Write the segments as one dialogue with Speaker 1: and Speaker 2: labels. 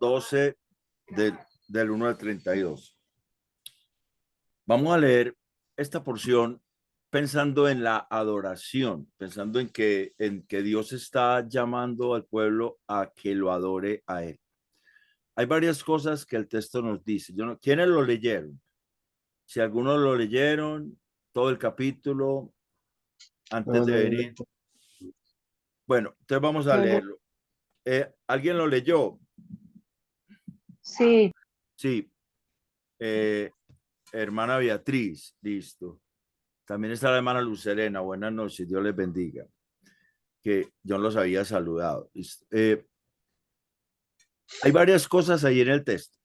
Speaker 1: 12 del, del 1 al 32. Vamos a leer esta porción pensando en la adoración, pensando en que Dios está llamando al pueblo a que lo adore a él. Hay varias cosas que el texto nos dice. ¿Quiénes lo leyeron? Si algunos lo leyeron, todo el capítulo, antes
Speaker 2: No,
Speaker 1: de
Speaker 2: no, no.
Speaker 1: venir. Bueno, entonces vamos a leerlo. ¿Alguien lo leyó?
Speaker 2: Sí,
Speaker 1: Sí. Eh, Hermana Beatriz, listo. También está la hermana Lucerena. Buenas noches, Dios les bendiga. Que yo los había saludado. Hay varias cosas ahí en el texto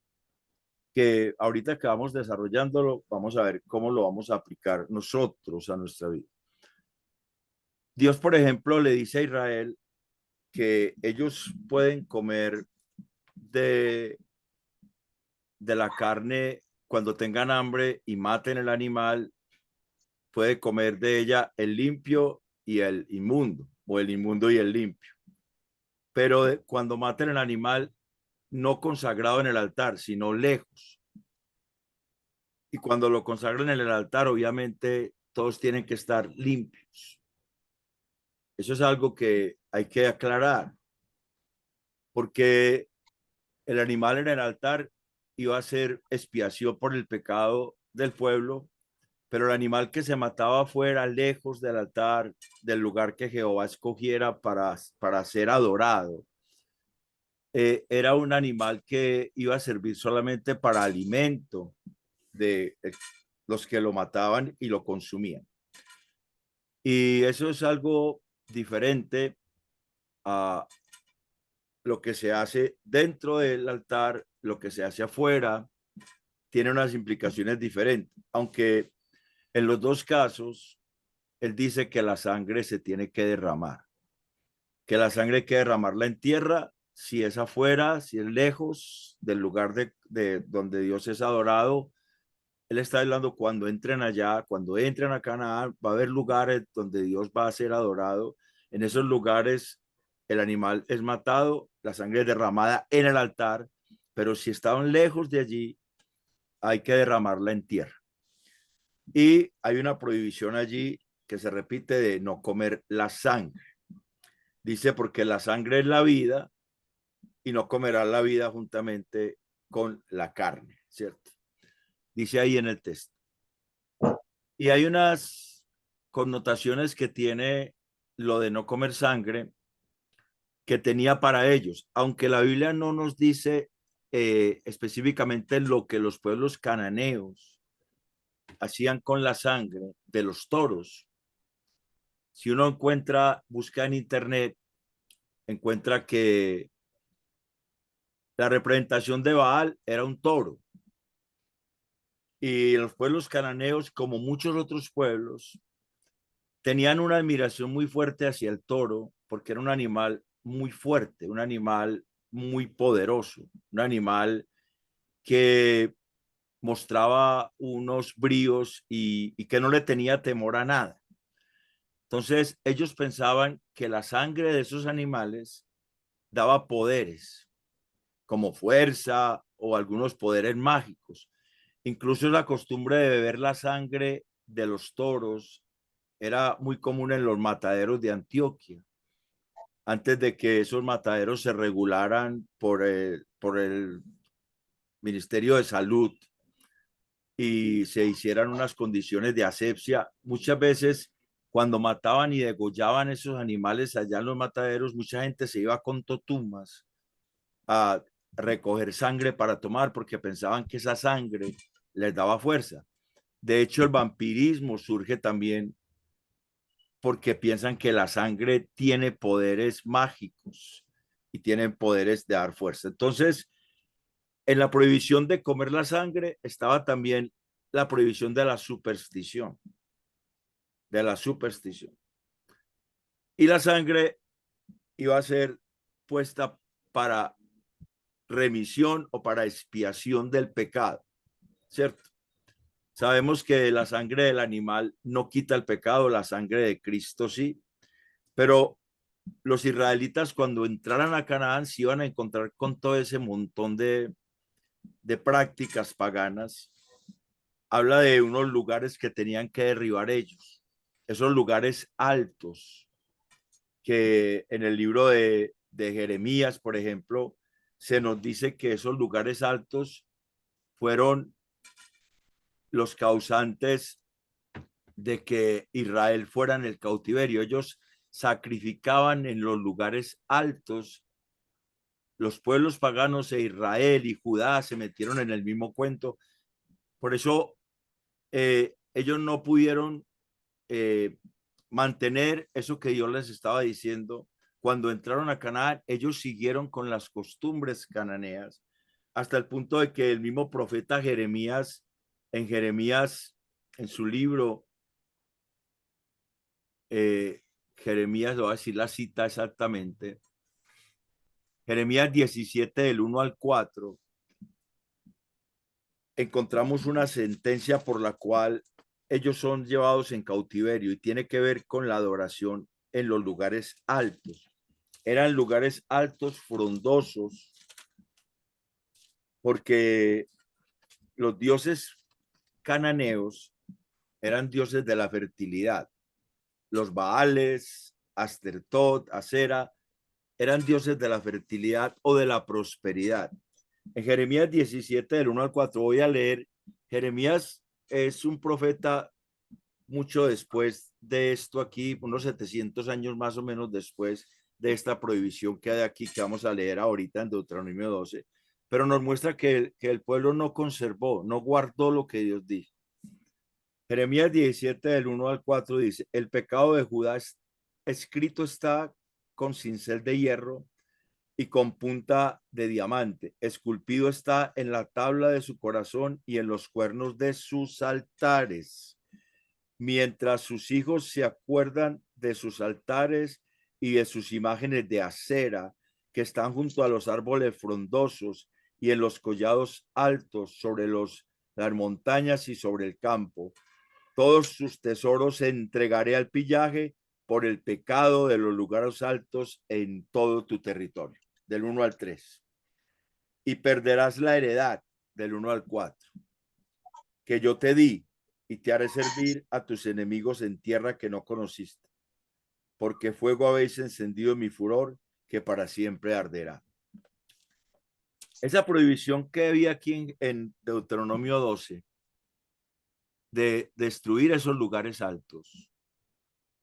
Speaker 1: que ahorita que vamos desarrollándolo, vamos a ver cómo lo vamos a aplicar nosotros a nuestra vida. Dios, por ejemplo, le dice a Israel que ellos pueden comer de, de la carne cuando tengan hambre y maten el animal, puede comer de ella el limpio y el inmundo, o el inmundo y el limpio. Pero cuando maten el animal, no consagrado en el altar, sino lejos. Y cuando lo consagran en el altar, obviamente todos tienen que estar limpios. Eso es algo que hay que aclarar, porque el animal en el altar iba a ser expiación por el pecado del pueblo, pero el animal que se mataba fuera, lejos del altar, del lugar que Jehová escogiera para ser adorado, era un animal que iba a servir solamente para alimento de los que lo mataban y lo consumían. Y eso es algo diferente a lo que se hace dentro del altar, lo que se hace afuera, tiene unas implicaciones diferentes, aunque en los dos casos, él dice que la sangre se tiene que derramar, que la sangre hay que derramarla en tierra, si es afuera, si es lejos del lugar de donde Dios es adorado. Él está hablando cuando entren allá, cuando entren a Canaán, va a haber lugares donde Dios va a ser adorado. En esos lugares el animal es matado, la sangre es derramada en el altar, pero si estaban lejos de allí, hay que derramarla en tierra. Y hay una prohibición allí que se repite de no comer la sangre. Dice porque la sangre es la vida y no comerás la vida juntamente con la carne, ¿cierto? Dice ahí en el texto. Y hay unas connotaciones que tiene lo de no comer sangre que tenía para ellos, aunque la Biblia no nos dice específicamente lo que los pueblos cananeos hacían con la sangre de los toros. Si uno busca en internet, encuentra que la representación de Baal era un toro. Y los pueblos cananeos, como muchos otros pueblos, tenían una admiración muy fuerte hacia el toro porque era un animal muy fuerte, un animal muy poderoso, un animal que mostraba unos bríos y que no le tenía temor a nada. Entonces ellos pensaban que la sangre de esos animales daba poderes, como fuerza o algunos poderes mágicos. Incluso la costumbre de beber la sangre de los toros era muy común en los mataderos de Antioquia, antes de que esos mataderos se regularan por el Ministerio de Salud y se hicieran unas condiciones de asepsia. Muchas veces cuando mataban y degollaban esos animales allá en los mataderos, mucha gente se iba con totumas a recoger sangre para tomar porque pensaban que esa sangre les daba fuerza. De hecho, el vampirismo surge también porque piensan que la sangre tiene poderes mágicos y tienen poderes de dar fuerza. Entonces, en la prohibición de comer la sangre estaba también la prohibición de la superstición, de la superstición. Y la sangre iba a ser puesta para remisión o para expiación del pecado, ¿cierto? Sabemos que la sangre del animal no quita el pecado, la sangre de Cristo sí, pero los israelitas cuando entraran a Canaán se iban a encontrar con todo ese montón de prácticas paganas. Habla de unos lugares que tenían que derribar ellos, esos lugares altos que en el libro de Jeremías, por ejemplo, se nos dice que esos lugares altos fueron los causantes de que Israel fuera en el cautiverio. Ellos sacrificaban en los lugares altos. Los pueblos paganos e Israel y Judá se metieron en el mismo cuento. Por eso ellos no pudieron eh, mantener eso que Dios les estaba diciendo. Cuando entraron a Canaán, ellos siguieron con las costumbres cananeas, hasta el punto de que el mismo profeta Jeremías, en su libro, Jeremías, lo va a decir la cita exactamente, Jeremías 17, del 1 al 4, encontramos una sentencia por la cual ellos son llevados en cautiverio y tiene que ver con la adoración en los lugares altos. Eran lugares altos, frondosos, porque los dioses cananeos eran dioses de la fertilidad. Los Baales, Astertot, Acera, eran dioses de la fertilidad o de la prosperidad. En Jeremías 17, del 1 al 4, voy a leer. Jeremías es un profeta mucho después de esto aquí, unos 700 años más o menos después de esta prohibición que hay aquí, que vamos a leer ahorita en Deuteronomio 12, pero nos muestra que el pueblo no conservó, no guardó lo que Dios dijo. Jeremías 17, del 1 al 4 dice, el pecado de Judá escrito está con cincel de hierro y con punta de diamante. Esculpido está en la tabla de su corazón y en los cuernos de sus altares. Mientras sus hijos se acuerdan de sus altares y de sus imágenes de acera que están junto a los árboles frondosos y en los collados altos sobre las montañas y sobre el campo. Todos sus tesoros entregaré al pillaje por el pecado de los lugares altos en todo tu territorio. Del 1 al 3. Y perderás la heredad, del 1 al 4, que yo te di, y te haré servir a tus enemigos en tierra que no conociste, porque fuego habéis encendido en mi furor, que para siempre arderá. Esa prohibición que había aquí en Deuteronomio 12, de destruir esos lugares altos,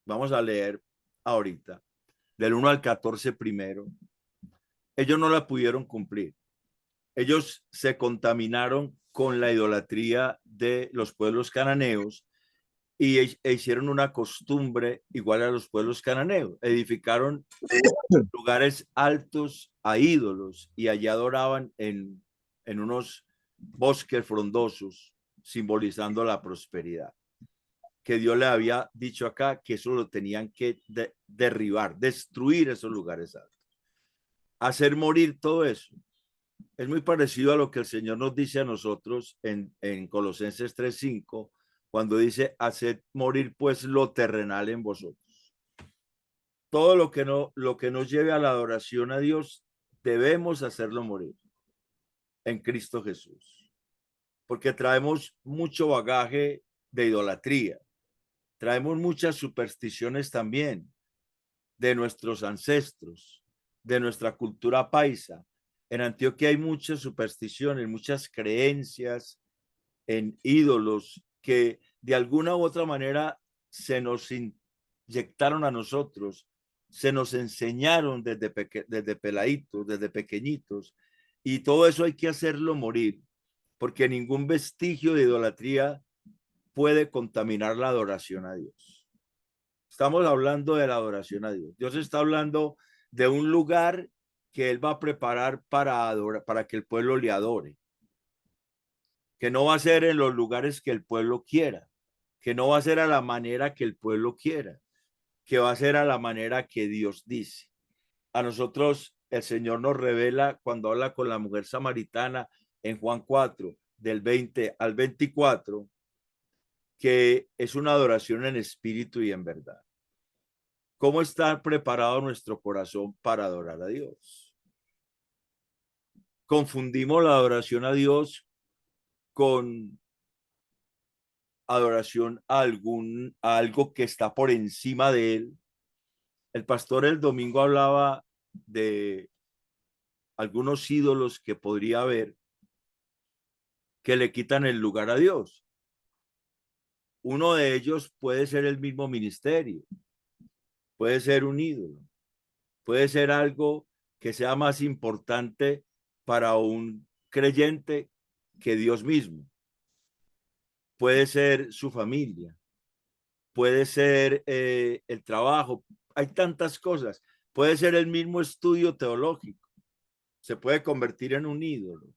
Speaker 1: vamos a leer ahorita, del 1 al 14 primero, ellos no la pudieron cumplir. Ellos se contaminaron con la idolatría de los pueblos cananeos e hicieron una costumbre igual a los pueblos cananeos. Edificaron lugares altos a ídolos y allá adoraban en unos bosques frondosos, simbolizando la prosperidad. Que Dios le había dicho acá que eso lo tenían que derribar, destruir esos lugares altos, hacer morir todo eso. Es muy parecido a lo que el Señor nos dice a nosotros en Colosenses 3:5, cuando dice, haced morir pues lo terrenal en vosotros. Todo lo que nos lleve a la adoración a Dios, debemos hacerlo morir en Cristo Jesús. Porque traemos mucho bagaje de idolatría. Traemos muchas supersticiones también de nuestros ancestros, de nuestra cultura paisa. En Antioquia hay muchas supersticiones, muchas creencias en ídolos que de alguna u otra manera se nos inyectaron a nosotros, se nos enseñaron desde peladitos, desde pequeñitos, y todo eso hay que hacerlo morir, porque ningún vestigio de idolatría puede contaminar la adoración a Dios. Estamos hablando de la adoración a Dios. Dios está hablando de un lugar que Él va a preparar para que el pueblo le adore, que no va a ser en los lugares que el pueblo quiera, que no va a ser a la manera que el pueblo quiera, que va a ser a la manera que Dios dice. A nosotros el Señor nos revela cuando habla con la mujer samaritana en Juan 4, del 20 al 24, que es una adoración en espíritu y en verdad. ¿Cómo está preparado nuestro corazón para adorar a Dios? Confundimos la adoración a Dios con adoración a algo que está por encima de él. El pastor el domingo hablaba de algunos ídolos que podría haber que le quitan el lugar a Dios. Uno de ellos puede ser el mismo ministerio, puede ser un ídolo, puede ser algo que sea más importante para un creyente que Dios mismo. Puede ser su familia, puede ser el trabajo, hay tantas cosas. Puede ser el mismo estudio teológico, se puede convertir en un ídolo.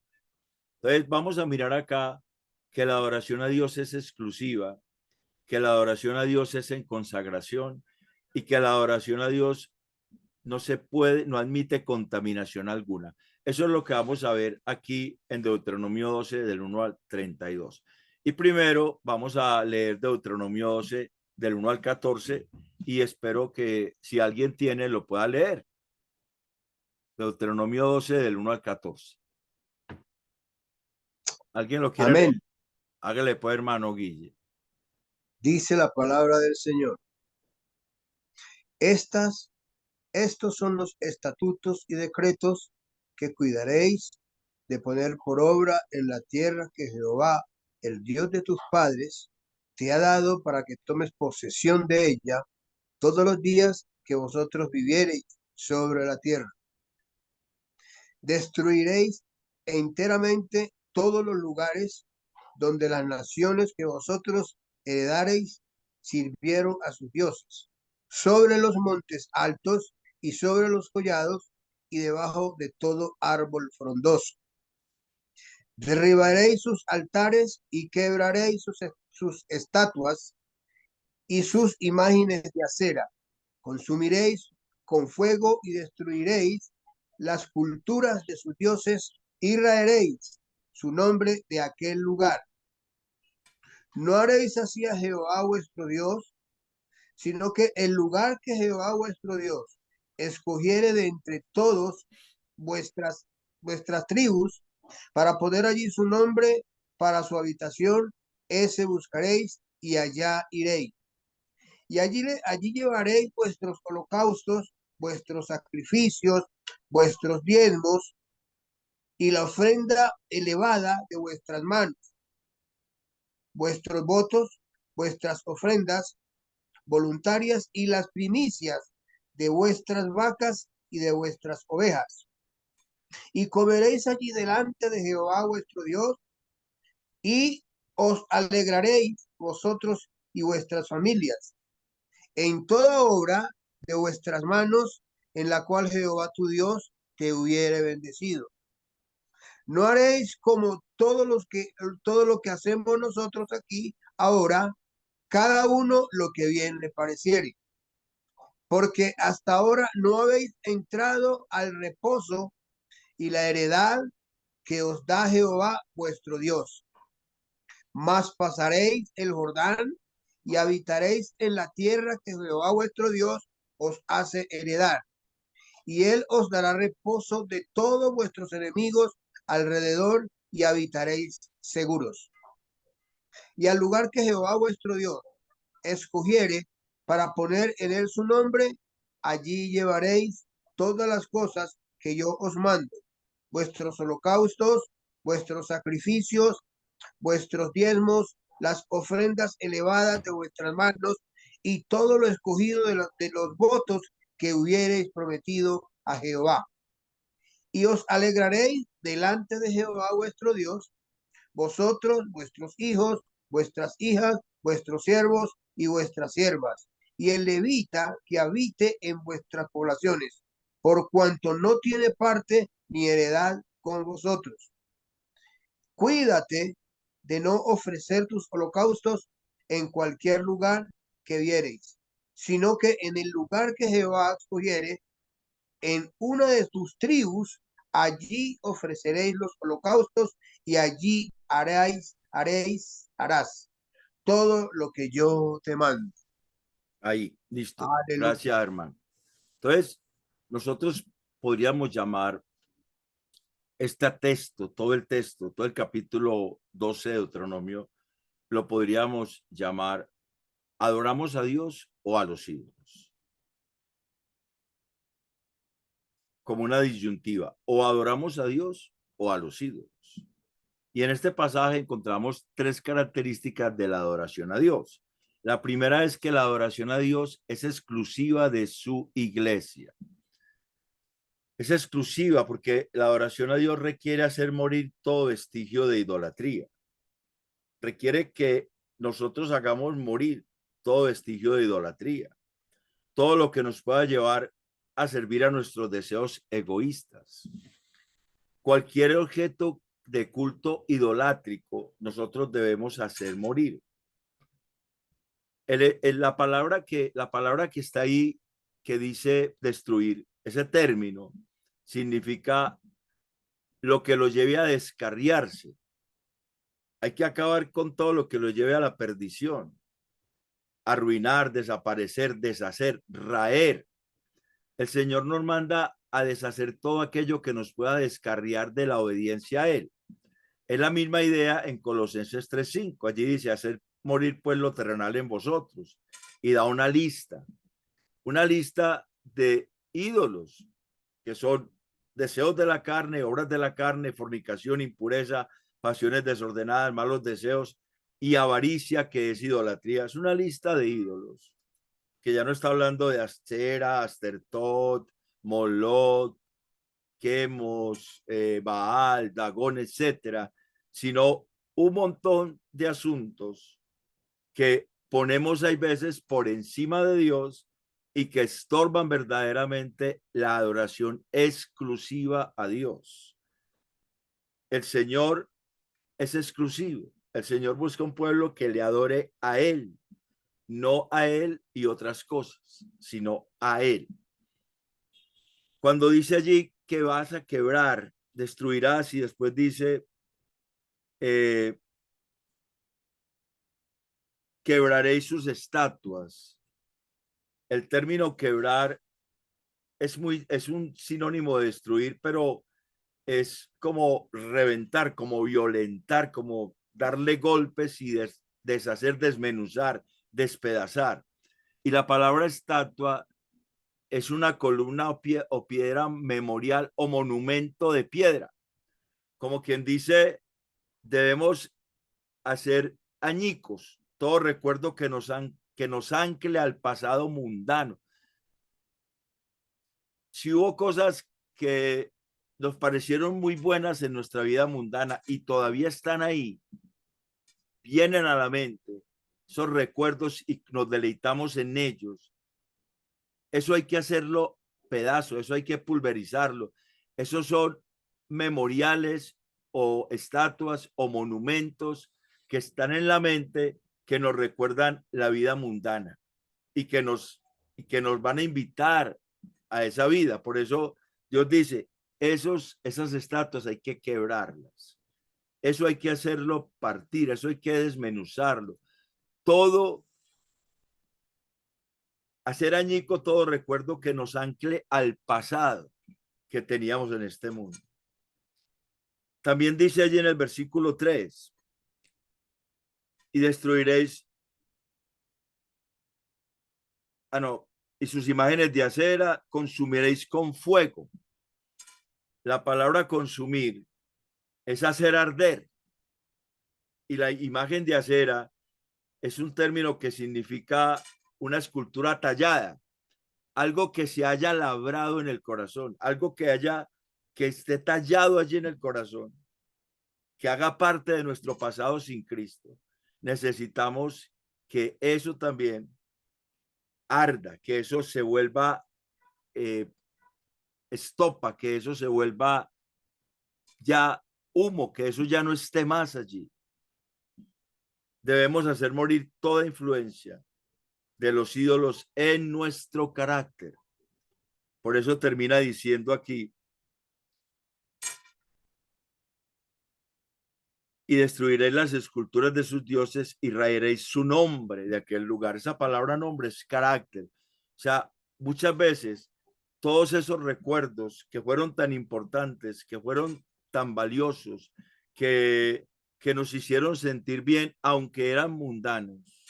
Speaker 1: Entonces vamos a mirar acá que la adoración a Dios es exclusiva, que la adoración a Dios es en consagración y que la adoración a Dios no se puede, no admite contaminación alguna. Eso es lo que vamos a ver aquí en Deuteronomio 12 del 1 al 32. Y primero vamos a leer Deuteronomio 12 del 1 al 14 y espero que si alguien tiene lo pueda leer. Deuteronomio 12 del 1 al 14. ¿Alguien lo quiere leer?
Speaker 2: Amén.
Speaker 1: Hágale pues, hermano Guille.
Speaker 2: Dice la palabra del Señor. Estas, estos son los estatutos y decretos que cuidaréis de poner por obra en la tierra que Jehová, el Dios de tus padres, te ha dado para que tomes posesión de ella todos los días que vosotros viviereis sobre la tierra. Destruiréis enteramente todos los lugares donde las naciones que vosotros heredareis sirvieron a sus dioses, sobre los montes altos y sobre los collados y debajo de todo árbol frondoso. Derribaréis sus altares y quebraréis sus estatuas y sus imágenes de acera. Consumiréis con fuego y destruiréis las culturas de sus dioses y raeréis su nombre de aquel lugar. No haréis así a Jehová vuestro Dios, sino que el lugar que Jehová vuestro Dios escogiere de entre todos vuestras, vuestras tribus, para poner allí su nombre para su habitación, ese buscaréis y allá iréis. Y allí llevaréis vuestros holocaustos, vuestros sacrificios, vuestros diezmos y la ofrenda elevada de vuestras manos, vuestros votos, vuestras ofrendas voluntarias y las primicias de vuestras vacas y de vuestras ovejas. Y comeréis allí delante de Jehová vuestro Dios y os alegraréis vosotros y vuestras familias en toda obra de vuestras manos en la cual Jehová tu Dios te hubiere bendecido. No haréis como todo lo que hacemos nosotros aquí ahora, cada uno lo que bien le pareciere, porque hasta ahora no habéis entrado al reposo y la heredad que os da Jehová vuestro Dios. Mas pasaréis el Jordán y habitaréis en la tierra que Jehová vuestro Dios os hace heredar. Y él os dará reposo de todos vuestros enemigos alrededor y habitaréis seguros. Y al lugar que Jehová vuestro Dios escogiere para poner en él su nombre, allí llevaréis todas las cosas que yo os mando, vuestros holocaustos, vuestros sacrificios, vuestros diezmos, las ofrendas elevadas de vuestras manos y todo lo escogido de los votos que hubiereis prometido a Jehová. Y os alegraréis delante de Jehová vuestro Dios, vosotros, vuestros hijos, vuestras hijas, vuestros siervos y vuestras siervas, y el levita que habite en vuestras poblaciones, por cuanto no tiene parte ni heredad con vosotros. Cuídate de no ofrecer tus holocaustos en cualquier lugar que viereis, sino que en el lugar que Jehová escogiere, en una de tus tribus, allí ofreceréis los holocaustos y allí harás todo lo que yo te mando.
Speaker 1: Ahí, listo.
Speaker 2: Aleluya.
Speaker 1: Gracias, hermano. Entonces, nosotros podríamos llamar este texto, todo el capítulo 12 de Deuteronomio, lo podríamos llamar ¿adoramos a Dios o a los ídolos? Como una disyuntiva, o adoramos a Dios o a los ídolos. Y en este pasaje encontramos tres características de la adoración a Dios. La primera es que la adoración a Dios es exclusiva de su iglesia. Es exclusiva porque la adoración a Dios requiere hacer morir todo vestigio de idolatría. Requiere que nosotros hagamos morir todo vestigio de idolatría. Todo lo que nos pueda llevar a servir a nuestros deseos egoístas. Cualquier objeto de culto idolátrico, nosotros debemos hacer morir. La palabra que está ahí, que dice destruir, ese término significa lo que lo lleve a descarriarse. Hay que acabar con todo lo que lo lleve a la perdición, arruinar, desaparecer, deshacer, raer. El Señor nos manda a deshacer todo aquello que nos pueda descarriar de la obediencia a Él. Es la misma idea en Colosenses 3:5. Allí dice, hacer morir pues lo terrenal en vosotros. Y da una lista de ídolos, que son deseos de la carne, obras de la carne, fornicación, impureza, pasiones desordenadas, malos deseos y avaricia, que es idolatría. Es una lista de ídolos, que ya no está hablando de Astera, Astertot, Molot, Quemos, Baal, Dagón, etcétera, sino un montón de asuntos que ponemos hay veces por encima de Dios y que estorban verdaderamente la adoración exclusiva a Dios. El Señor es exclusivo. El Señor busca un pueblo que le adore a Él, no a Él y otras cosas, sino a Él. Cuando dice allí que vas a quebrar, destruirás, y después dice, quebraréis sus estatuas. El término quebrar es un sinónimo de destruir, pero es como reventar, como violentar, como darle golpes y deshacer, desmenuzar, despedazar. Y la palabra estatua es una columna o piedra memorial o monumento de piedra. Como quien dice, debemos hacer añicos todo recuerdo que nos ancle al pasado mundano. Si hubo cosas que nos parecieron muy buenas en nuestra vida mundana y todavía están ahí, vienen a la mente esos recuerdos y nos deleitamos en ellos. Eso hay que hacerlo pedazo, eso hay que pulverizarlo. Esos son memoriales o estatuas o monumentos que están en la mente, que nos recuerdan la vida mundana y que nos van a invitar a esa vida. Por eso Dios dice, esas estatuas hay que quebrarlas. Eso hay que hacerlo partir, eso hay que desmenuzarlo. Todo, hacer añico todo recuerdo que nos ancle al pasado que teníamos en este mundo. También dice allí en el versículo 3, y destruiréis, y sus imágenes de acera consumiréis con fuego. La palabra consumir es hacer arder, y la imagen de acera es un término que significa una escultura tallada, algo que se haya labrado en el corazón, algo que esté tallado allí en el corazón, que haga parte de nuestro pasado sin Cristo. Necesitamos que eso también arda, que eso se vuelva estopa, que eso se vuelva ya humo, que eso ya no esté más allí. Debemos hacer morir toda influencia de los ídolos en nuestro carácter. Por eso termina diciendo aquí, y destruiréis las esculturas de sus dioses y raeréis su nombre de aquel lugar. Esa palabra nombre es carácter. O sea, muchas veces todos esos recuerdos que fueron tan importantes, que fueron tan valiosos, que nos hicieron sentir bien, aunque eran mundanos,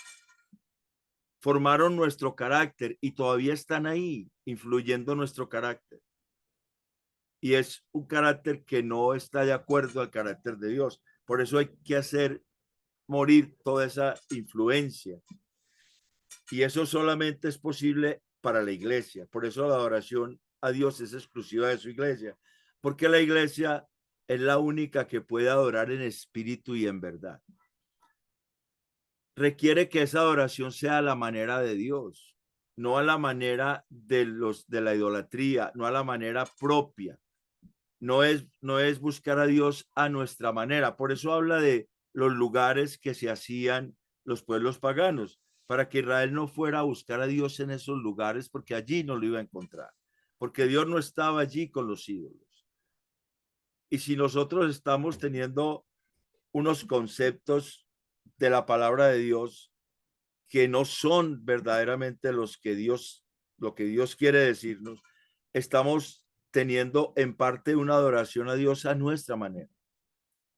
Speaker 1: formaron nuestro carácter y todavía están ahí, influyendo nuestro carácter. Y es un carácter que no está de acuerdo al carácter de Dios. Por eso hay que hacer morir toda esa influencia. Y eso solamente es posible para la iglesia. Por eso la adoración a Dios es exclusiva de su iglesia. Porque la iglesia es la única que puede adorar en espíritu y en verdad. Requiere que esa adoración sea a la manera de Dios, no a la manera de la idolatría, no a la manera propia. No es buscar a Dios a nuestra manera. Por eso habla de los lugares que se hacían los pueblos paganos, para que Israel no fuera a buscar a Dios en esos lugares, porque allí no lo iba a encontrar, porque Dios no estaba allí con los ídolos. Y si nosotros estamos teniendo unos conceptos de la palabra de Dios que no son verdaderamente lo que Dios quiere decirnos, estamos teniendo en parte una adoración a Dios a nuestra manera.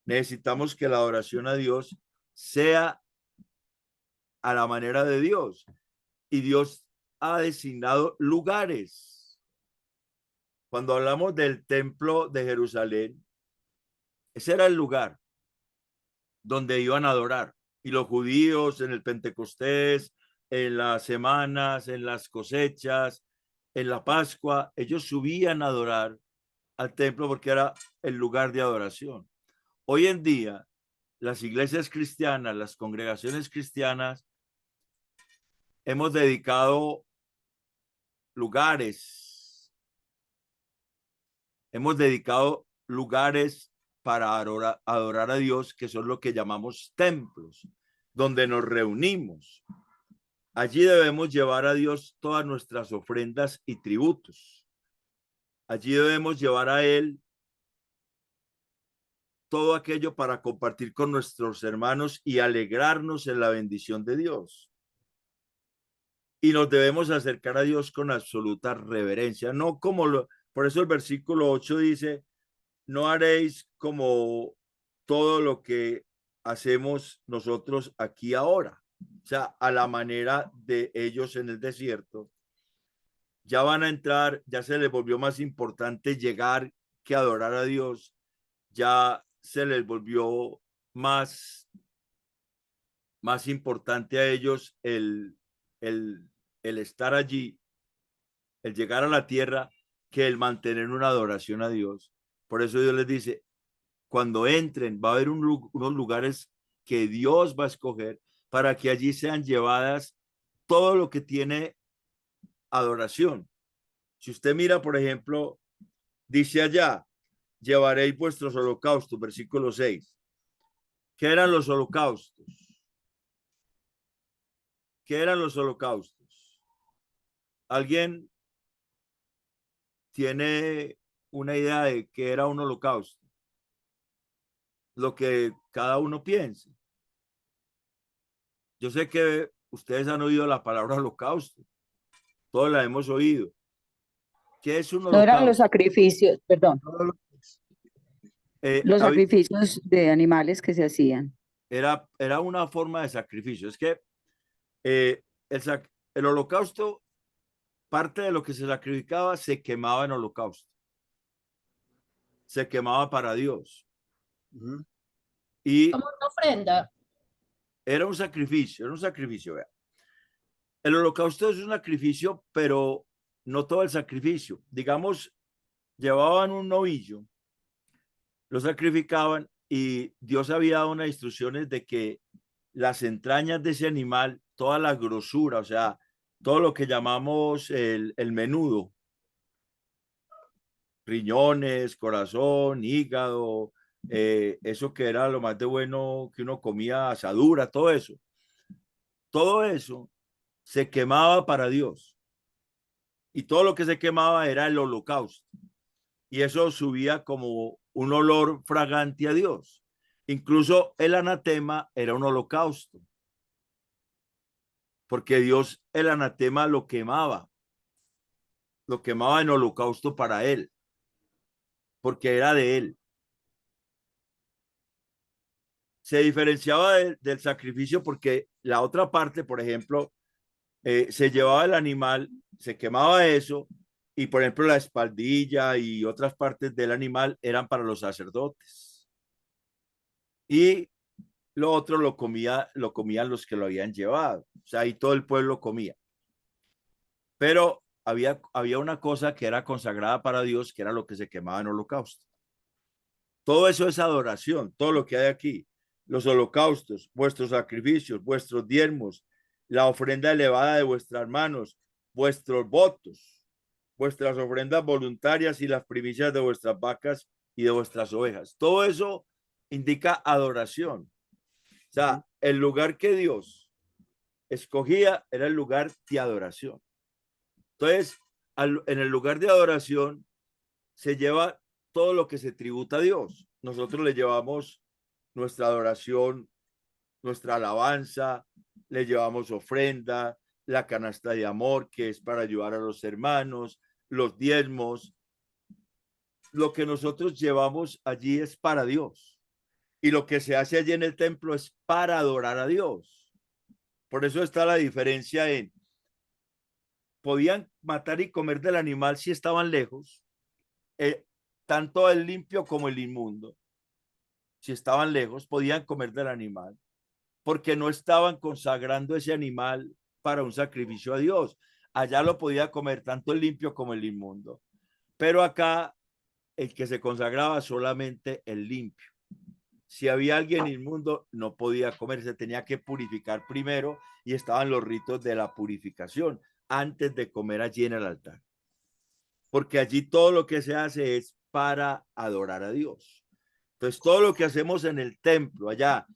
Speaker 1: Necesitamos que la adoración a Dios sea a la manera de Dios. Y Dios ha designado lugares. Cuando hablamos del templo de Jerusalén, ese era el lugar donde iban a adorar. Y los judíos en el Pentecostés, en las semanas, en las cosechas, en la Pascua, ellos subían a adorar al templo porque era el lugar de adoración. Hoy en día, las iglesias cristianas, las congregaciones cristianas, hemos dedicado lugares, para adorar a Dios, que son lo que llamamos templos, donde nos reunimos. Allí debemos llevar a Dios todas nuestras ofrendas y tributos. Allí debemos llevar a Él todo aquello para compartir con nuestros hermanos y alegrarnos en la bendición de Dios. Y nos debemos acercar a Dios con absoluta reverencia, no por eso el versículo 8 dice, no haréis como todo lo que hacemos nosotros aquí ahora. O sea, a la manera de ellos en el desierto. Ya van a entrar, ya se les volvió más importante llegar que adorar a Dios. Ya se les volvió más importante a ellos el estar allí, el llegar a la tierra, que el mantener una adoración a Dios. Por eso Dios les dice, cuando entren, va a haber unos lugares que Dios va a escoger para que allí sean llevadas todo lo que tiene adoración. Si usted mira, por ejemplo, dice allá, llevaréis vuestros holocaustos, versículo 6. ¿Qué eran los holocaustos? ¿Qué eran los holocaustos? ¿Alguien tiene una idea de qué era un holocausto? Lo que cada uno piense. Yo sé que ustedes han oído la palabra holocausto. Todos la hemos oído. ¿Qué es un
Speaker 3: No eran los
Speaker 1: holocausto?
Speaker 3: sacrificios, perdón, los
Speaker 1: David,
Speaker 3: sacrificios de animales que se hacían.
Speaker 1: era una forma de sacrificio. Es que el holocausto, parte de lo que se sacrificaba, se quemaba en holocausto. Se quemaba para Dios. Y
Speaker 4: como una ofrenda.
Speaker 1: era un sacrificio, vea. El holocausto es un sacrificio, pero no todo el sacrificio. Digamos, llevaban un novillo, lo sacrificaban y Dios había dado unas instrucciones de que las entrañas de ese animal, toda la grosura, o sea, todo lo que llamamos el menudo, riñones, corazón, hígado, eso que era lo más de bueno que uno comía, asadura, todo eso se quemaba para Dios. Y todo lo que se quemaba era el holocausto. Y eso subía como un olor fragante a Dios. Incluso el anatema era un holocausto, porque Dios el anatema lo quemaba en holocausto para él, porque era de él. Se diferenciaba del sacrificio porque la otra parte, por ejemplo, se llevaba el animal, se quemaba eso, y por ejemplo la espaldilla y otras partes del animal eran para los sacerdotes. Y lo otro lo comían los que lo habían llevado. O sea, ahí todo el pueblo comía. Pero había una cosa que era consagrada para Dios, que era lo que se quemaba en holocausto. Todo eso es adoración, todo lo que hay aquí. Los holocaustos, vuestros sacrificios, vuestros diezmos, la ofrenda elevada de vuestras manos, vuestros votos, vuestras ofrendas voluntarias y las primicias de vuestras vacas y de vuestras ovejas. Todo eso indica adoración. O sea, el lugar que Dios escogía era el lugar de adoración. Entonces, en el lugar de adoración se lleva todo lo que se tributa a Dios. Nosotros le llevamos nuestra adoración, nuestra alabanza, le llevamos ofrenda, la canasta de amor, que es para ayudar a los hermanos, los diezmos. Lo que nosotros llevamos allí es para Dios. Y lo que se hace allí en el templo es para adorar a Dios. Por eso está la diferencia en, podían matar y comer del animal si estaban lejos, tanto el limpio como el inmundo. Si estaban lejos, podían comer del animal, porque no estaban consagrando ese animal para un sacrificio a Dios. Allá lo podía comer tanto el limpio como el inmundo. Pero acá el que se consagraba solamente el limpio. Si había alguien inmundo, no podía comer, se tenía que purificar primero y estaban los ritos de la purificación antes de comer allí en el altar. Porque allí todo lo que se hace es para adorar a Dios. Entonces, todo lo que hacemos en el templo, allá,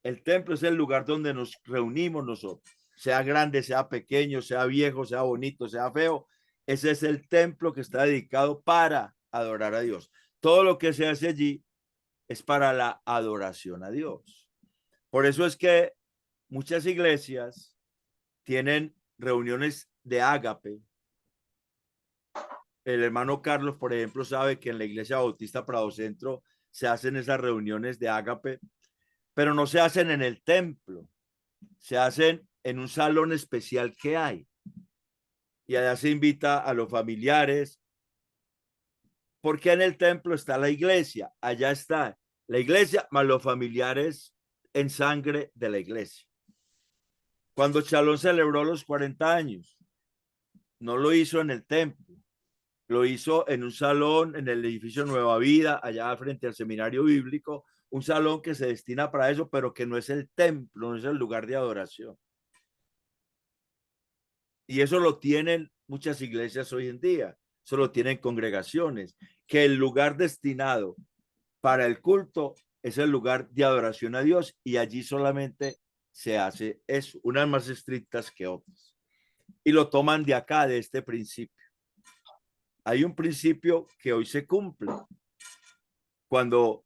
Speaker 1: el templo es el lugar donde nos reunimos nosotros, sea grande, sea pequeño, sea viejo, sea bonito, sea feo. Ese es el templo que está dedicado para adorar a Dios. Todo lo que se hace allí es para la adoración a Dios. Por eso es que muchas iglesias tienen reuniones de ágape. El hermano Carlos, por ejemplo, sabe que en la iglesia bautista Prado Centro se hacen esas reuniones de ágape, pero no se hacen en el templo, se hacen en un salón especial que hay. Y allá se invita a los familiares, porque en el templo está la iglesia, allá está la iglesia más los familiares en sangre de la iglesia. Cuando Chalón celebró los 40 años, no lo hizo en el templo, lo hizo en un salón en el edificio Nueva Vida, allá frente al seminario bíblico, un salón que se destina para eso, pero que no es el templo, no es el lugar de adoración. Y eso lo tienen muchas iglesias hoy en día, eso lo tienen congregaciones, que el lugar destinado para el culto es el lugar de adoración a Dios y allí solamente se hace eso, unas más estrictas que otras. Y lo toman de acá, de este principio. Hay un principio que hoy se cumple cuando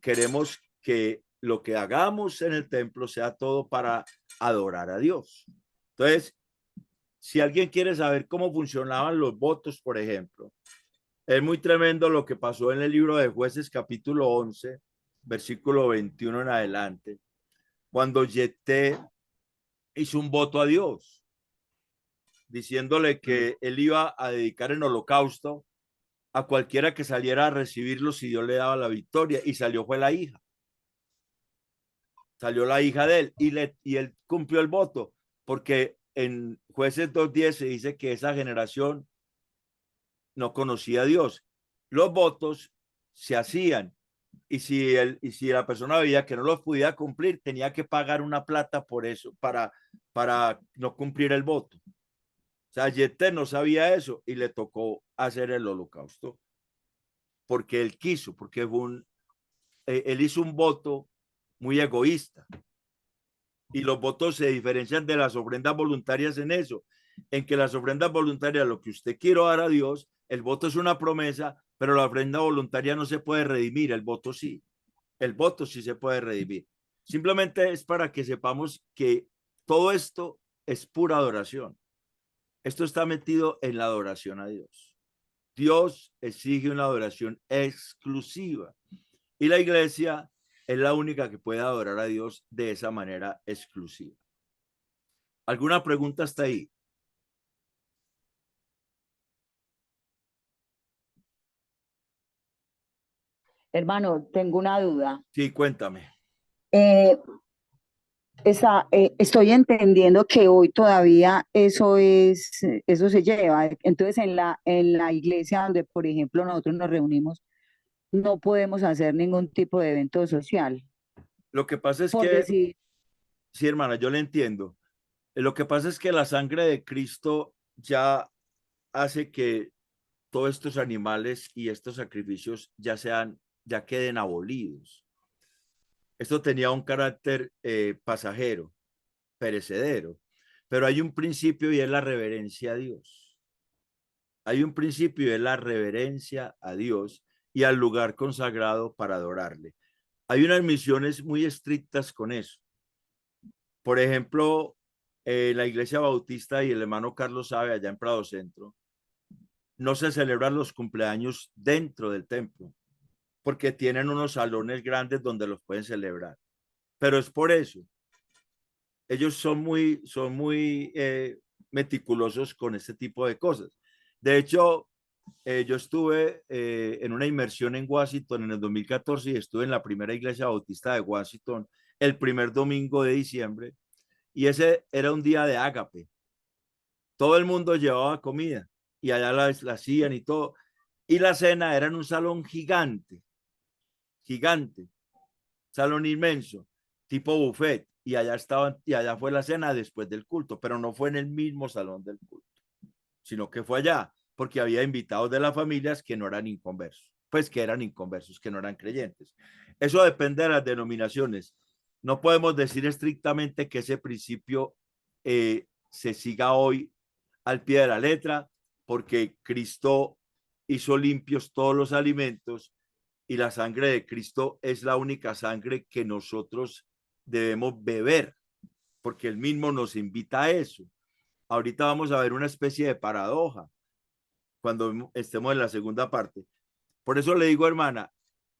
Speaker 1: queremos que lo que hagamos en el templo sea todo para adorar a Dios. Entonces, si alguien quiere saber cómo funcionaban los votos, por ejemplo, es muy tremendo lo que pasó en el libro de Jueces, capítulo 11, versículo 21 en adelante, cuando Yefté hizo un voto a Dios, diciéndole que él iba a dedicar en holocausto a cualquiera que saliera a recibirlo si Dios le daba la victoria, y salió fue la hija. Salió la hija de él y él cumplió el voto, porque en Jueces 2:10 se dice que esa generación no conocía a Dios. Los votos se hacían y si la persona veía que no los podía cumplir, tenía que pagar una plata por eso, para no cumplir el voto. O sea, Yefté no sabía eso y le tocó hacer el holocausto porque él quiso, porque él hizo un voto muy egoísta. Y los votos se diferencian de las ofrendas voluntarias en eso, en que las ofrendas voluntarias, lo que usted quiere dar a Dios, el voto es una promesa, pero la ofrenda voluntaria no se puede redimir, el voto sí. El voto sí se puede redimir. Simplemente es para que sepamos que todo esto es pura adoración. Esto está metido en la adoración a Dios. Dios exige una adoración exclusiva y la iglesia es la única que puede adorar a Dios de esa manera exclusiva. ¿Alguna pregunta hasta ahí?
Speaker 3: Hermano, tengo una duda.
Speaker 1: Sí, cuéntame.
Speaker 3: Eh, estoy entendiendo que hoy todavía eso se lleva. Entonces, en la iglesia donde, por ejemplo, nosotros nos reunimos, no podemos hacer ningún tipo de evento social.
Speaker 1: Lo que pasa es
Speaker 3: Por
Speaker 1: que,
Speaker 3: decir,
Speaker 1: sí, hermana, yo le entiendo. Lo que pasa es que la sangre de Cristo ya hace que todos estos animales y estos sacrificios ya queden abolidos. Esto tenía un carácter pasajero, perecedero, pero hay un principio y es la reverencia a Dios. Hay un principio y es la reverencia a Dios y al lugar consagrado para adorarle. Hay unas misiones muy estrictas con eso. Por ejemplo, la Iglesia Bautista y el hermano Carlos sabe allá en Prado Centro, no se celebran los cumpleaños dentro del templo, porque tienen unos salones grandes donde los pueden celebrar. Pero es por eso. Ellos son muy meticulosos con este tipo de cosas. De hecho, yo estuve en una inmersión en Washington en el 2014 y estuve en la primera iglesia bautista de Washington el primer domingo de diciembre y ese era un día de ágape. Todo el mundo llevaba comida y allá la hacían y todo. Y la cena era en un salón gigante, gigante, salón inmenso, tipo buffet. Y allá fue la cena después del culto, pero no fue en el mismo salón del culto, sino que fue allá, porque había invitados de las familias que no eran inconversos, pues que eran inconversos, que no eran creyentes. Eso depende de las denominaciones. No podemos decir estrictamente que ese principio se siga hoy al pie de la letra, porque Cristo hizo limpios todos los alimentos y la sangre de Cristo es la única sangre que nosotros debemos beber, porque él mismo nos invita a eso. Ahorita vamos a ver una especie de paradoja cuando estemos en la segunda parte. Por eso le digo, hermana,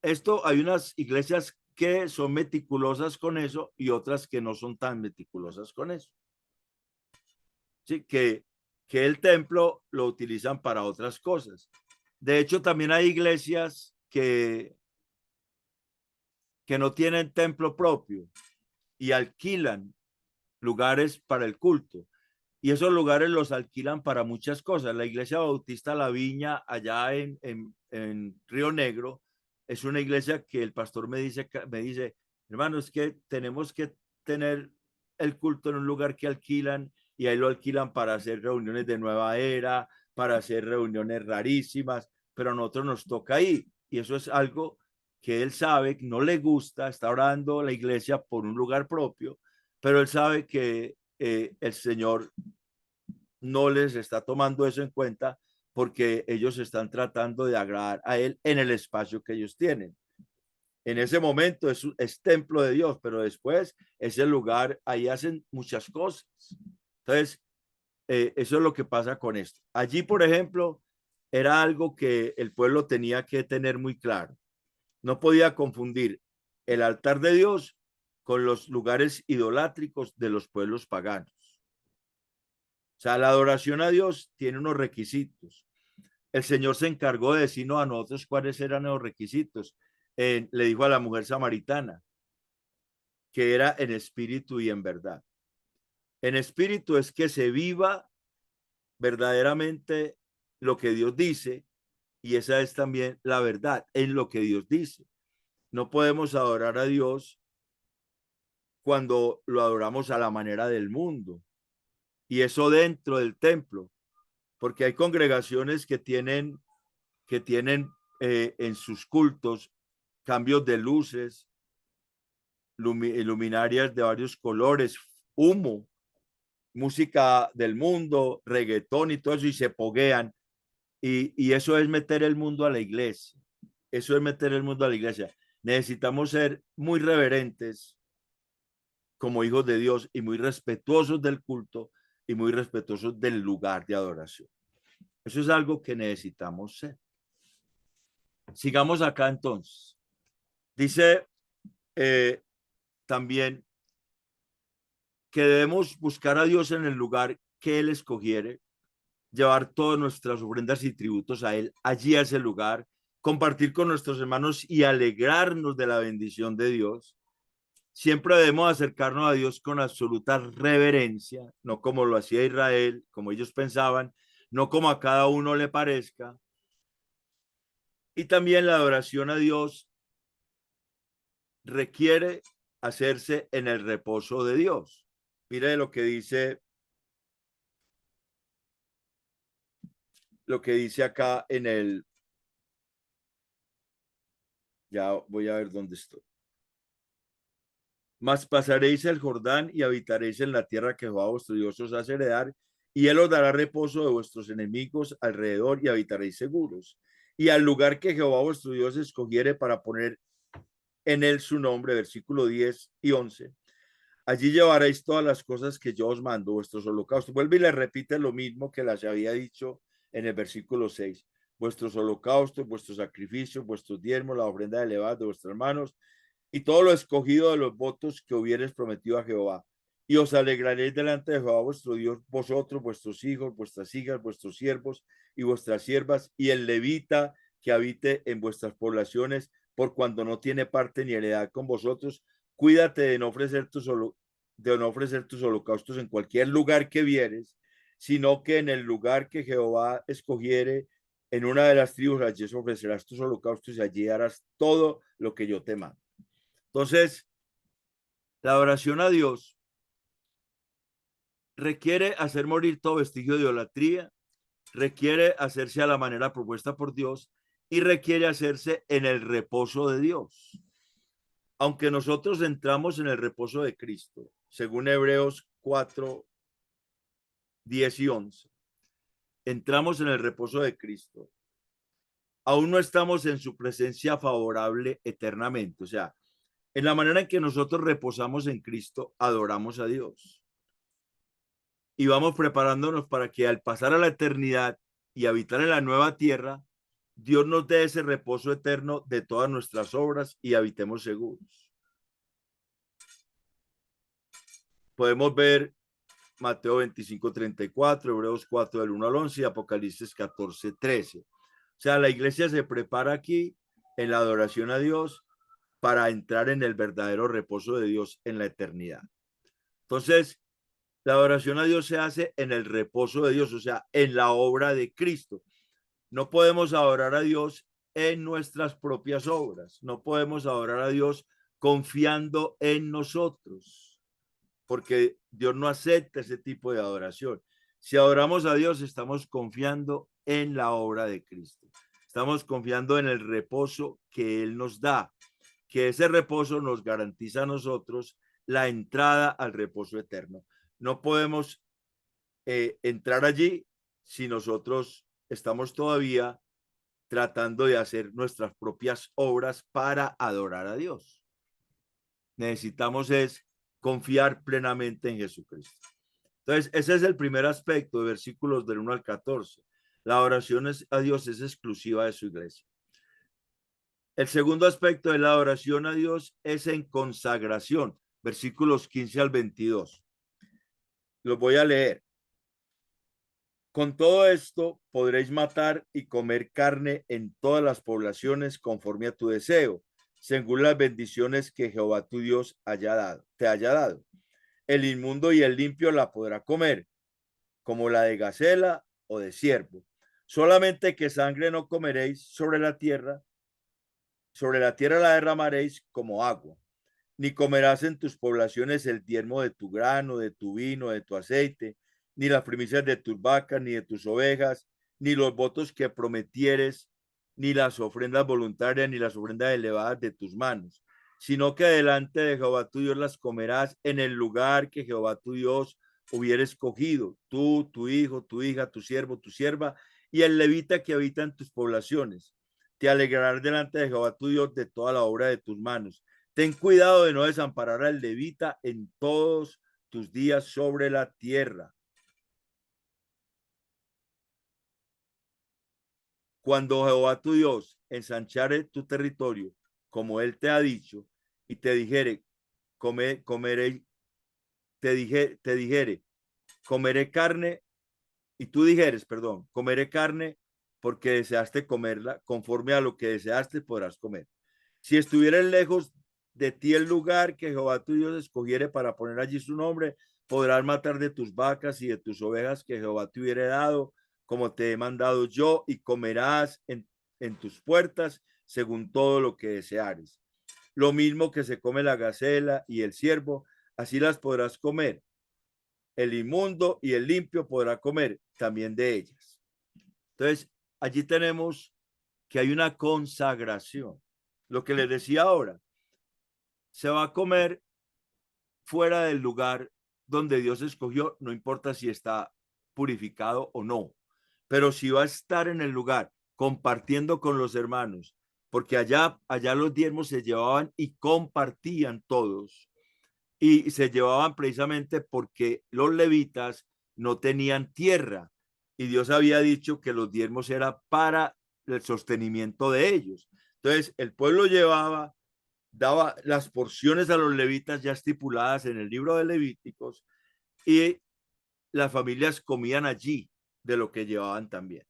Speaker 1: esto hay unas iglesias que son meticulosas con eso y otras que no son tan meticulosas con eso. Sí, que el templo lo utilizan para otras cosas. De hecho, también hay iglesias que no tienen templo propio y alquilan lugares para el culto. Y esos lugares los alquilan para muchas cosas. La iglesia bautista La Viña, allá en Río Negro, es una iglesia que el pastor me dice, hermano, es que tenemos que tener el culto en un lugar que alquilan y ahí lo alquilan para hacer reuniones de nueva era, para hacer reuniones rarísimas, pero a nosotros nos toca ahí. Y eso es algo que él sabe, no le gusta, está orando la iglesia por un lugar propio, pero él sabe que el Señor no les está tomando eso en cuenta porque ellos están tratando de agradar a Él en el espacio que ellos tienen. En ese momento es templo de Dios, pero después ese lugar, ahí hacen muchas cosas. Entonces, eso es lo que pasa con esto. Allí, por ejemplo, era algo que el pueblo tenía que tener muy claro. No podía confundir el altar de Dios con los lugares idolátricos de los pueblos paganos. O sea, la adoración a Dios tiene unos requisitos. El Señor se encargó de decirnos a nosotros cuáles eran los requisitos. Le dijo a la mujer samaritana que era en espíritu y en verdad. En espíritu es que se viva verdaderamente lo que Dios dice y esa es también la verdad en lo que Dios dice. No podemos adorar a Dios cuando lo adoramos a la manera del mundo y eso dentro del templo, porque hay congregaciones que tienen en sus cultos cambios de luces, luminarias de varios colores, humo, música del mundo, reggaetón y todo eso, y se poguean. Y eso es meter el mundo a la iglesia. Eso es meter el mundo a la iglesia. Necesitamos ser muy reverentes como hijos de Dios y muy respetuosos del culto y muy respetuosos del lugar de adoración. Eso es algo que necesitamos ser. Sigamos acá entonces. Dice también que debemos buscar a Dios en el lugar que Él escogiere, llevar todas nuestras ofrendas y tributos a Él, allí a ese lugar, compartir con nuestros hermanos y alegrarnos de la bendición de Dios. Siempre debemos acercarnos a Dios con absoluta reverencia, no como lo hacía Israel, como ellos pensaban, no como a cada uno le parezca. Y también la adoración a Dios requiere hacerse en el reposo de Dios. Mire lo que dice acá en el, ya voy a ver dónde estoy. Mas pasaréis el Jordán y habitaréis en la tierra que Jehová vuestro Dios os hace heredar, y él os dará reposo de vuestros enemigos alrededor y habitaréis seguros. Y al lugar que Jehová vuestro Dios escogiere para poner en él su nombre, versículo 10 y 11. Allí llevaréis todas las cosas que yo os mando, vuestros holocaustos. Vuelve y le repite lo mismo que les había dicho en el versículo 6. Vuestros holocaustos, vuestros sacrificios, vuestros diezmos, la ofrenda de levadura de vuestros hermanos, y todo lo escogido de los votos que hubieres prometido a Jehová. Y os alegraréis delante de Jehová vuestro Dios, vosotros, vuestros hijos, vuestras hijas, vuestros siervos y vuestras siervas, y el levita que habite en vuestras poblaciones, por cuando no tiene parte ni heredad con vosotros. Cuídate de no ofrecer tus holocaustos en cualquier lugar que vieres, sino que en el lugar que Jehová escogiere, en una de las tribus, allí ofrecerás tus holocaustos y allí harás todo lo que yo te mando. Entonces, la adoración a Dios requiere hacer morir todo vestigio de idolatría, requiere hacerse a la manera propuesta por Dios y requiere hacerse en el reposo de Dios. Aunque nosotros entramos en el reposo de Cristo, según Hebreos 4, 10 y 11, entramos en el reposo de Cristo, aún no estamos en su presencia favorable eternamente. O sea, en la manera en que nosotros reposamos en Cristo, adoramos a Dios. Y vamos preparándonos para que al pasar a la eternidad y habitar en la nueva tierra, Dios nos dé ese reposo eterno de todas nuestras obras y habitemos seguros. Podemos ver Mateo 25, 34, Hebreos 4, del 1 al 11 y Apocalipsis 14, 13. O sea, la iglesia se prepara aquí en la adoración a Dios para entrar en el verdadero reposo de Dios en la eternidad. Entonces, la adoración a Dios se hace en el reposo de Dios, o sea, en la obra de Cristo. No podemos adorar a Dios en nuestras propias obras. No podemos adorar a Dios confiando en nosotros, porque Dios no acepta ese tipo de adoración. Si adoramos a Dios, estamos confiando en la obra de Cristo. Estamos confiando en el reposo que Él nos da, que ese reposo nos garantiza a nosotros la entrada al reposo eterno. No podemos entrar allí si nosotros estamos todavía tratando de hacer nuestras propias obras para adorar a Dios. Necesitamos es confiar plenamente en Jesucristo. Entonces, ese es el primer aspecto de versículos del 1 al 14. La oración a Dios es exclusiva de su iglesia. El segundo aspecto de la oración a Dios es en consagración, versículos 15 al 22. Los voy a leer. Con todo esto podréis matar y comer carne en todas las poblaciones conforme a tu deseo, según las bendiciones que Jehová tu Dios te haya dado. El inmundo y el limpio la podrá comer, como la de gacela o de ciervo. Solamente que sangre no comeréis sobre la tierra la derramaréis como agua. Ni comerás en tus poblaciones el diezmo de tu grano, de tu vino, de tu aceite, ni las primicias de tus vacas, ni de tus ovejas, ni los votos que prometieres, ni las ofrendas voluntarias, ni las ofrendas elevadas de tus manos, sino que delante de Jehová tu Dios las comerás en el lugar que Jehová tu Dios hubiera escogido, tú, tu hijo, tu hija, tu siervo, tu sierva, y el levita que habita en tus poblaciones. te alegrarás delante de Jehová tu Dios de toda la obra de tus manos. Ten cuidado de no desamparar al levita en todos tus días sobre la tierra. Cuando Jehová tu Dios ensanchare tu territorio, como él te ha dicho, y te dijere, comeré, te dijere, comeré carne, y tú dijeres, perdón, comeré carne porque deseaste comerla, conforme a lo que deseaste podrás comer. Si estuvieras lejos de ti el lugar que Jehová tu Dios escogiere para poner allí su nombre, podrás matar de tus vacas y de tus ovejas que Jehová te hubiere dado, como te he mandado yo, y comerás en tus puertas según todo lo que deseares. Lo mismo que se come la gacela y el ciervo, así las podrás comer. El inmundo y el limpio podrá comer también de ellas. Entonces, allí tenemos que hay una consagración. Lo que les decía ahora, se va a comer fuera del lugar donde Dios escogió, no importa si está purificado o no, pero si va a estar en el lugar compartiendo con los hermanos, porque allá los diezmos se llevaban y compartían todos, y se llevaban precisamente porque los levitas no tenían tierra y Dios había dicho que los diezmos era para el sostenimiento de ellos. Entonces el pueblo llevaba, daba las porciones a los levitas ya estipuladas en el libro de Levíticos y las familias comían allí de lo que llevaban también.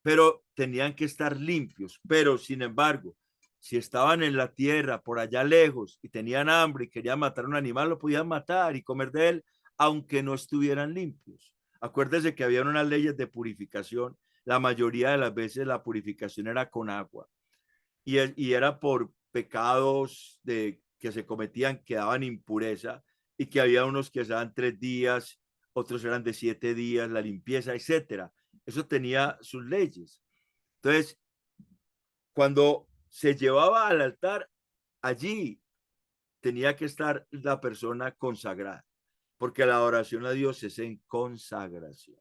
Speaker 1: Pero tenían que estar limpios. Pero sin embargo, si estaban en la tierra por allá lejos y tenían hambre y querían matar un animal, lo podían matar y comer de él, aunque no estuvieran limpios. Acuérdese que había unas leyes de purificación. La mayoría de las veces la purificación era con agua y era por pecados que se cometían que daban impureza y que había unos que se daban 3 días, otros eran de 7 días, la limpieza, etcétera. Eso tenía sus leyes. Entonces, cuando se llevaba al altar, allí tenía que estar la persona consagrada, porque la adoración a Dios es en consagración.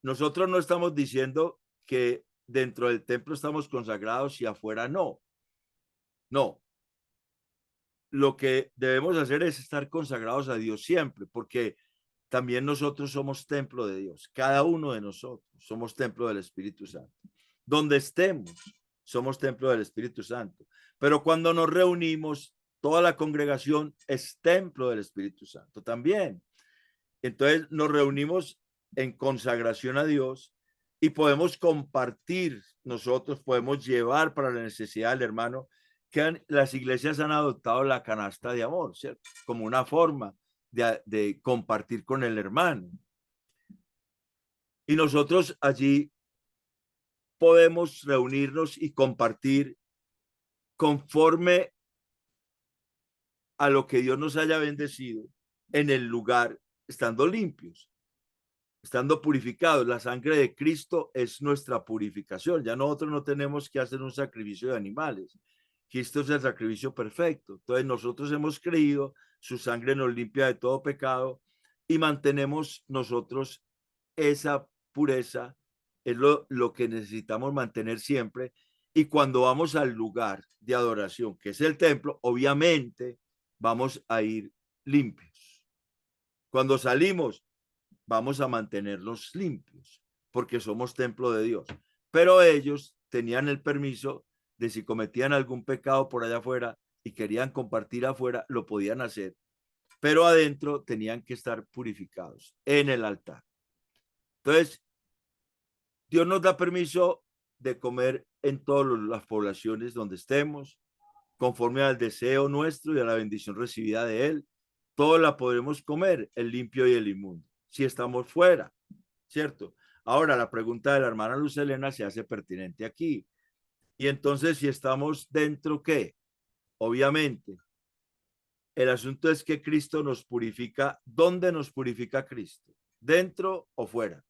Speaker 1: Nosotros no estamos diciendo que dentro del templo estamos consagrados y afuera no. No. Lo que debemos hacer es estar consagrados a Dios siempre, porque también nosotros somos templo de Dios. Cada uno de nosotros somos templo del Espíritu Santo. Donde estemos, somos templo del Espíritu Santo. Pero cuando nos reunimos, toda la congregación es templo del Espíritu Santo también. Entonces nos reunimos en consagración a Dios y podemos compartir, nosotros podemos llevar para la necesidad del hermano, que las iglesias han adoptado la canasta de amor, ¿cierto? Como una forma de compartir con el hermano. Y nosotros allí podemos reunirnos y compartir conforme a lo que Dios nos haya bendecido en el lugar, estando limpios, estando purificados. La sangre de Cristo es nuestra purificación. Ya nosotros no tenemos que hacer un sacrificio de animales. Cristo es el sacrificio perfecto. Entonces nosotros hemos creído, su sangre nos limpia de todo pecado y mantenemos nosotros esa pureza. Es lo que necesitamos mantener siempre. Y cuando vamos al lugar de adoración, que es el templo, obviamente vamos a ir limpios. Cuando salimos, vamos a mantenerlos limpios, porque somos templo de Dios. Pero ellos tenían el permiso de si cometían algún pecado por allá afuera y querían compartir afuera, lo podían hacer. Pero adentro tenían que estar purificados en el altar. Entonces, Dios nos da permiso de comer en todas las poblaciones donde estemos, conforme al deseo nuestro y a la bendición recibida de Él. Todo la podremos comer, el limpio y el inmundo, si estamos fuera, ¿cierto? Ahora, la pregunta de la hermana Luz Helena se hace pertinente aquí. Y entonces, si estamos dentro, ¿qué? Obviamente, el asunto es que Cristo nos purifica. ¿Dónde nos purifica Cristo? ¿Dentro o fuera?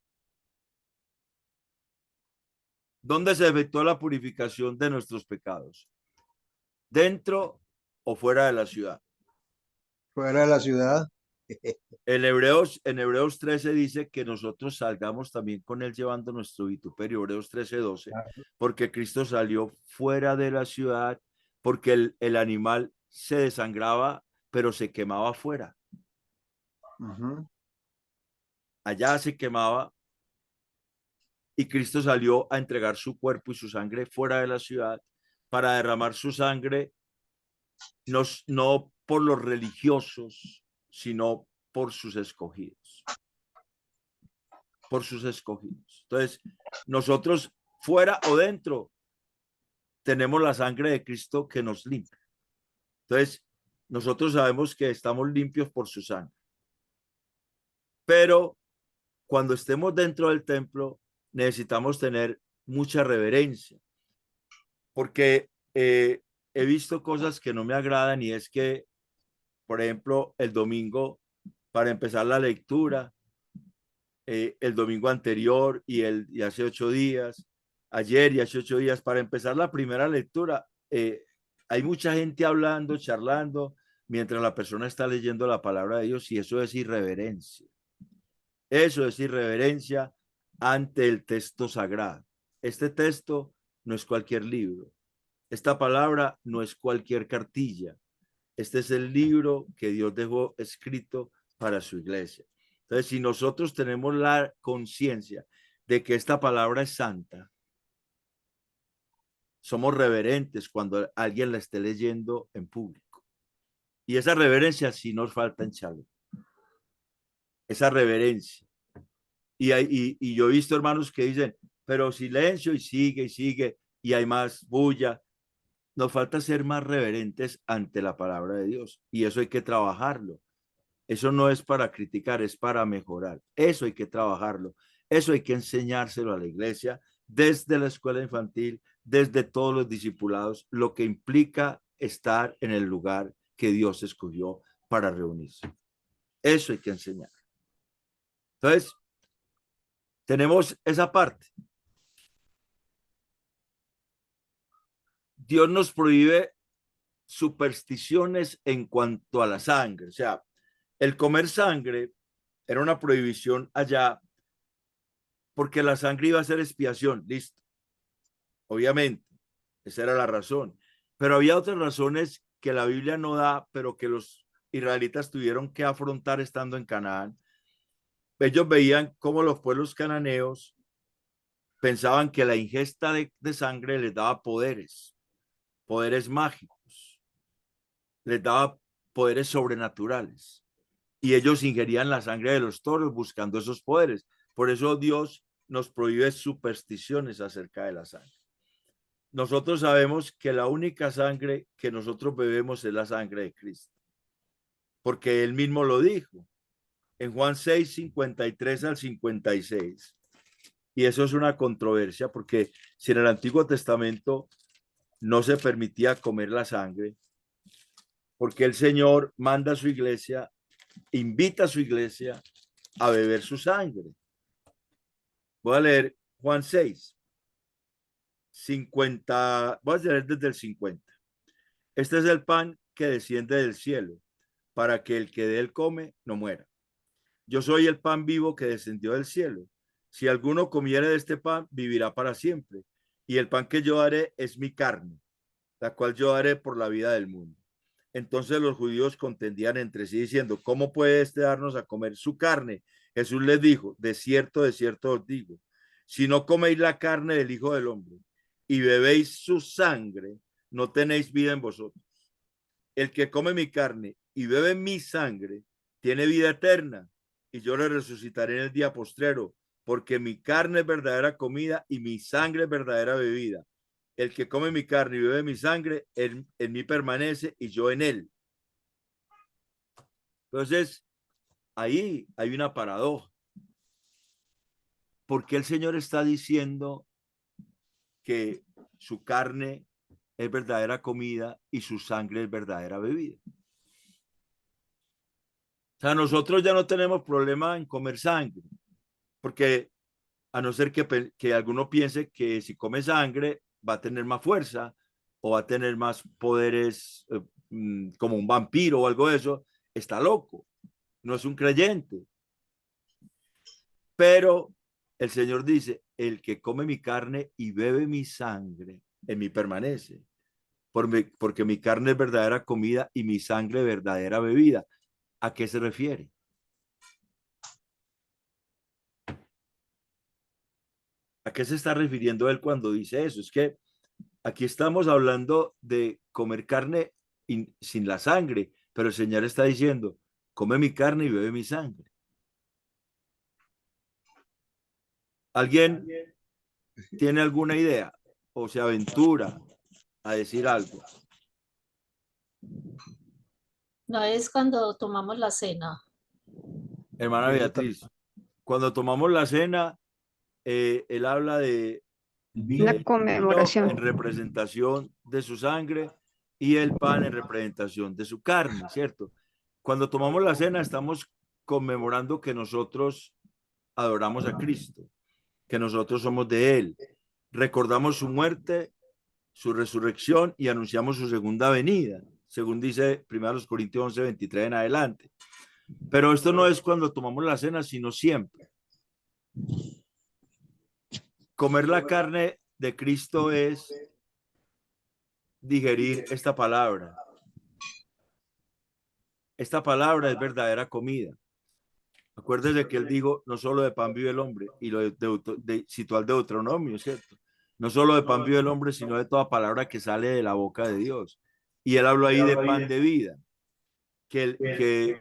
Speaker 1: ¿Dónde se efectuó la purificación de nuestros pecados? ¿Dentro o fuera de la ciudad?
Speaker 2: Fuera de la ciudad.
Speaker 1: En Hebreos 13 dice que nosotros salgamos también con él llevando nuestro vituperio, Hebreos 13:12, porque Cristo salió fuera de la ciudad, porque el animal se desangraba, pero se quemaba afuera. Allá se quemaba y Cristo salió a entregar su cuerpo y su sangre fuera de la ciudad para derramar su sangre, no por los religiosos, sino por sus escogidos. Por sus escogidos. Entonces, nosotros fuera o dentro tenemos la sangre de Cristo que nos limpia. Entonces, nosotros sabemos que estamos limpios por su sangre. Pero cuando estemos dentro del templo, necesitamos tener mucha reverencia, porque he visto cosas que no me agradan, y es que, por ejemplo, el domingo, para empezar la lectura, el domingo anterior y hace 8 días, ayer y hace 8 días, para empezar la primera lectura, hay mucha gente hablando, charlando, mientras la persona está leyendo la palabra de Dios, y eso es irreverencia. Eso es irreverencia ante el texto sagrado. Este texto no es cualquier libro. Esta palabra no es cualquier cartilla. Este es el libro que Dios dejó escrito para su iglesia. Entonces, si nosotros tenemos la conciencia de que esta palabra es santa, somos reverentes cuando alguien la esté leyendo en público. Y esa reverencia sí nos falta en Chalo. Esa reverencia. Y yo he visto hermanos que dicen, pero silencio, y sigue, y hay más bulla. Nos falta ser más reverentes ante la palabra de Dios, y eso hay que trabajarlo. Eso no es para criticar, es para mejorar. Eso hay que trabajarlo. Eso hay que enseñárselo a la iglesia desde la escuela infantil, desde todos los discipulados, lo que implica estar en el lugar que Dios escogió para reunirse. Eso hay que enseñar. Entonces, tenemos esa parte. Dios nos prohíbe supersticiones en cuanto a la sangre. O sea, el comer sangre era una prohibición allá, porque la sangre iba a ser expiación, listo. Obviamente, esa era la razón. Pero había otras razones que la Biblia no da, pero que los israelitas tuvieron que afrontar estando en Canaán. Ellos veían cómo los pueblos cananeos pensaban que la ingesta de sangre les daba poderes mágicos, les daba poderes sobrenaturales. Y ellos ingerían la sangre de los toros buscando esos poderes. Por eso Dios nos prohíbe supersticiones acerca de la sangre. Nosotros sabemos que la única sangre que nosotros bebemos es la sangre de Cristo, porque él mismo lo dijo en Juan 6, 53 al 56. Y eso es una controversia, porque si en el Antiguo Testamento no se permitía comer la sangre, porque el Señor manda a su iglesia, invita a su iglesia a beber su sangre. Voy a leer Juan 6, 50, voy a leer desde el 50. Este es el pan que desciende del cielo, para que el que de él come no muera. Yo soy el pan vivo que descendió del cielo. Si alguno comiere de este pan, vivirá para siempre. Y el pan que yo daré es mi carne, la cual yo daré por la vida del mundo. Entonces los judíos contendían entre sí diciendo, ¿cómo puede este darnos a comer su carne? Jesús les dijo, de cierto os digo, si no coméis la carne del Hijo del Hombre y bebéis su sangre, no tenéis vida en vosotros. El que come mi carne y bebe mi sangre tiene vida eterna, y yo le resucitaré en el día postrero, porque mi carne es verdadera comida y mi sangre es verdadera bebida. El que come mi carne y bebe mi sangre, en mí permanece y yo en él. Entonces, ahí hay una paradoja. ¿Por qué el Señor está diciendo que su carne es verdadera comida y su sangre es verdadera bebida? O sea, nosotros ya no tenemos problema en comer sangre, porque a no ser que alguno piense que si come sangre va a tener más fuerza o va a tener más poderes, como un vampiro o algo de eso, está loco. no es un creyente. Pero el Señor dice, el que come mi carne y bebe mi sangre, en mí permanece. Porque mi carne es verdadera comida y mi sangre verdadera bebida. ¿A qué se refiere? ¿A qué se está refiriendo él cuando dice eso? Es que aquí estamos hablando de comer carne sin la sangre, pero el Señor está diciendo, come mi carne y bebe mi sangre. ¿Alguien tiene alguna idea o se aventura a decir algo?
Speaker 4: No es cuando tomamos la cena.
Speaker 1: Hermana Beatriz, cuando tomamos la cena, él habla de
Speaker 5: La
Speaker 1: vino en
Speaker 5: conmemoración.
Speaker 1: representación de su sangre y el pan en representación de su carne, ¿cierto? Cuando tomamos la cena estamos conmemorando que nosotros adoramos a Cristo, que nosotros somos de Él. Recordamos su muerte, su resurrección y anunciamos su segunda venida, según dice 1 Corintios 11:23 en adelante. Pero esto no es cuando tomamos la cena, sino siempre. Comer la carne de Cristo es digerir esta palabra. Esta palabra es verdadera comida. Acuérdese que él dijo, no solo de pan vive el hombre, y lo citó al Deuteronomio, ¿cierto? No solo de pan vive el hombre, sino de toda palabra que sale de la boca de Dios. Y él habló ahí de pan de vida, que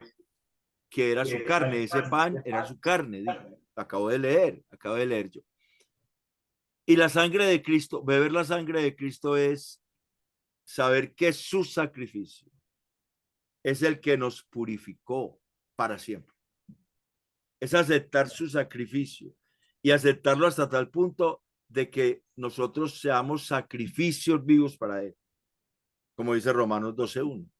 Speaker 1: era su carne, ese pan era su carne, acabo de leer yo. Y la sangre de Cristo, beber la sangre de Cristo es saber que su sacrificio es el que nos purificó para siempre. Es aceptar su sacrificio y aceptarlo hasta tal punto de que nosotros seamos sacrificios vivos para Él. Como dice Romanos 12:1.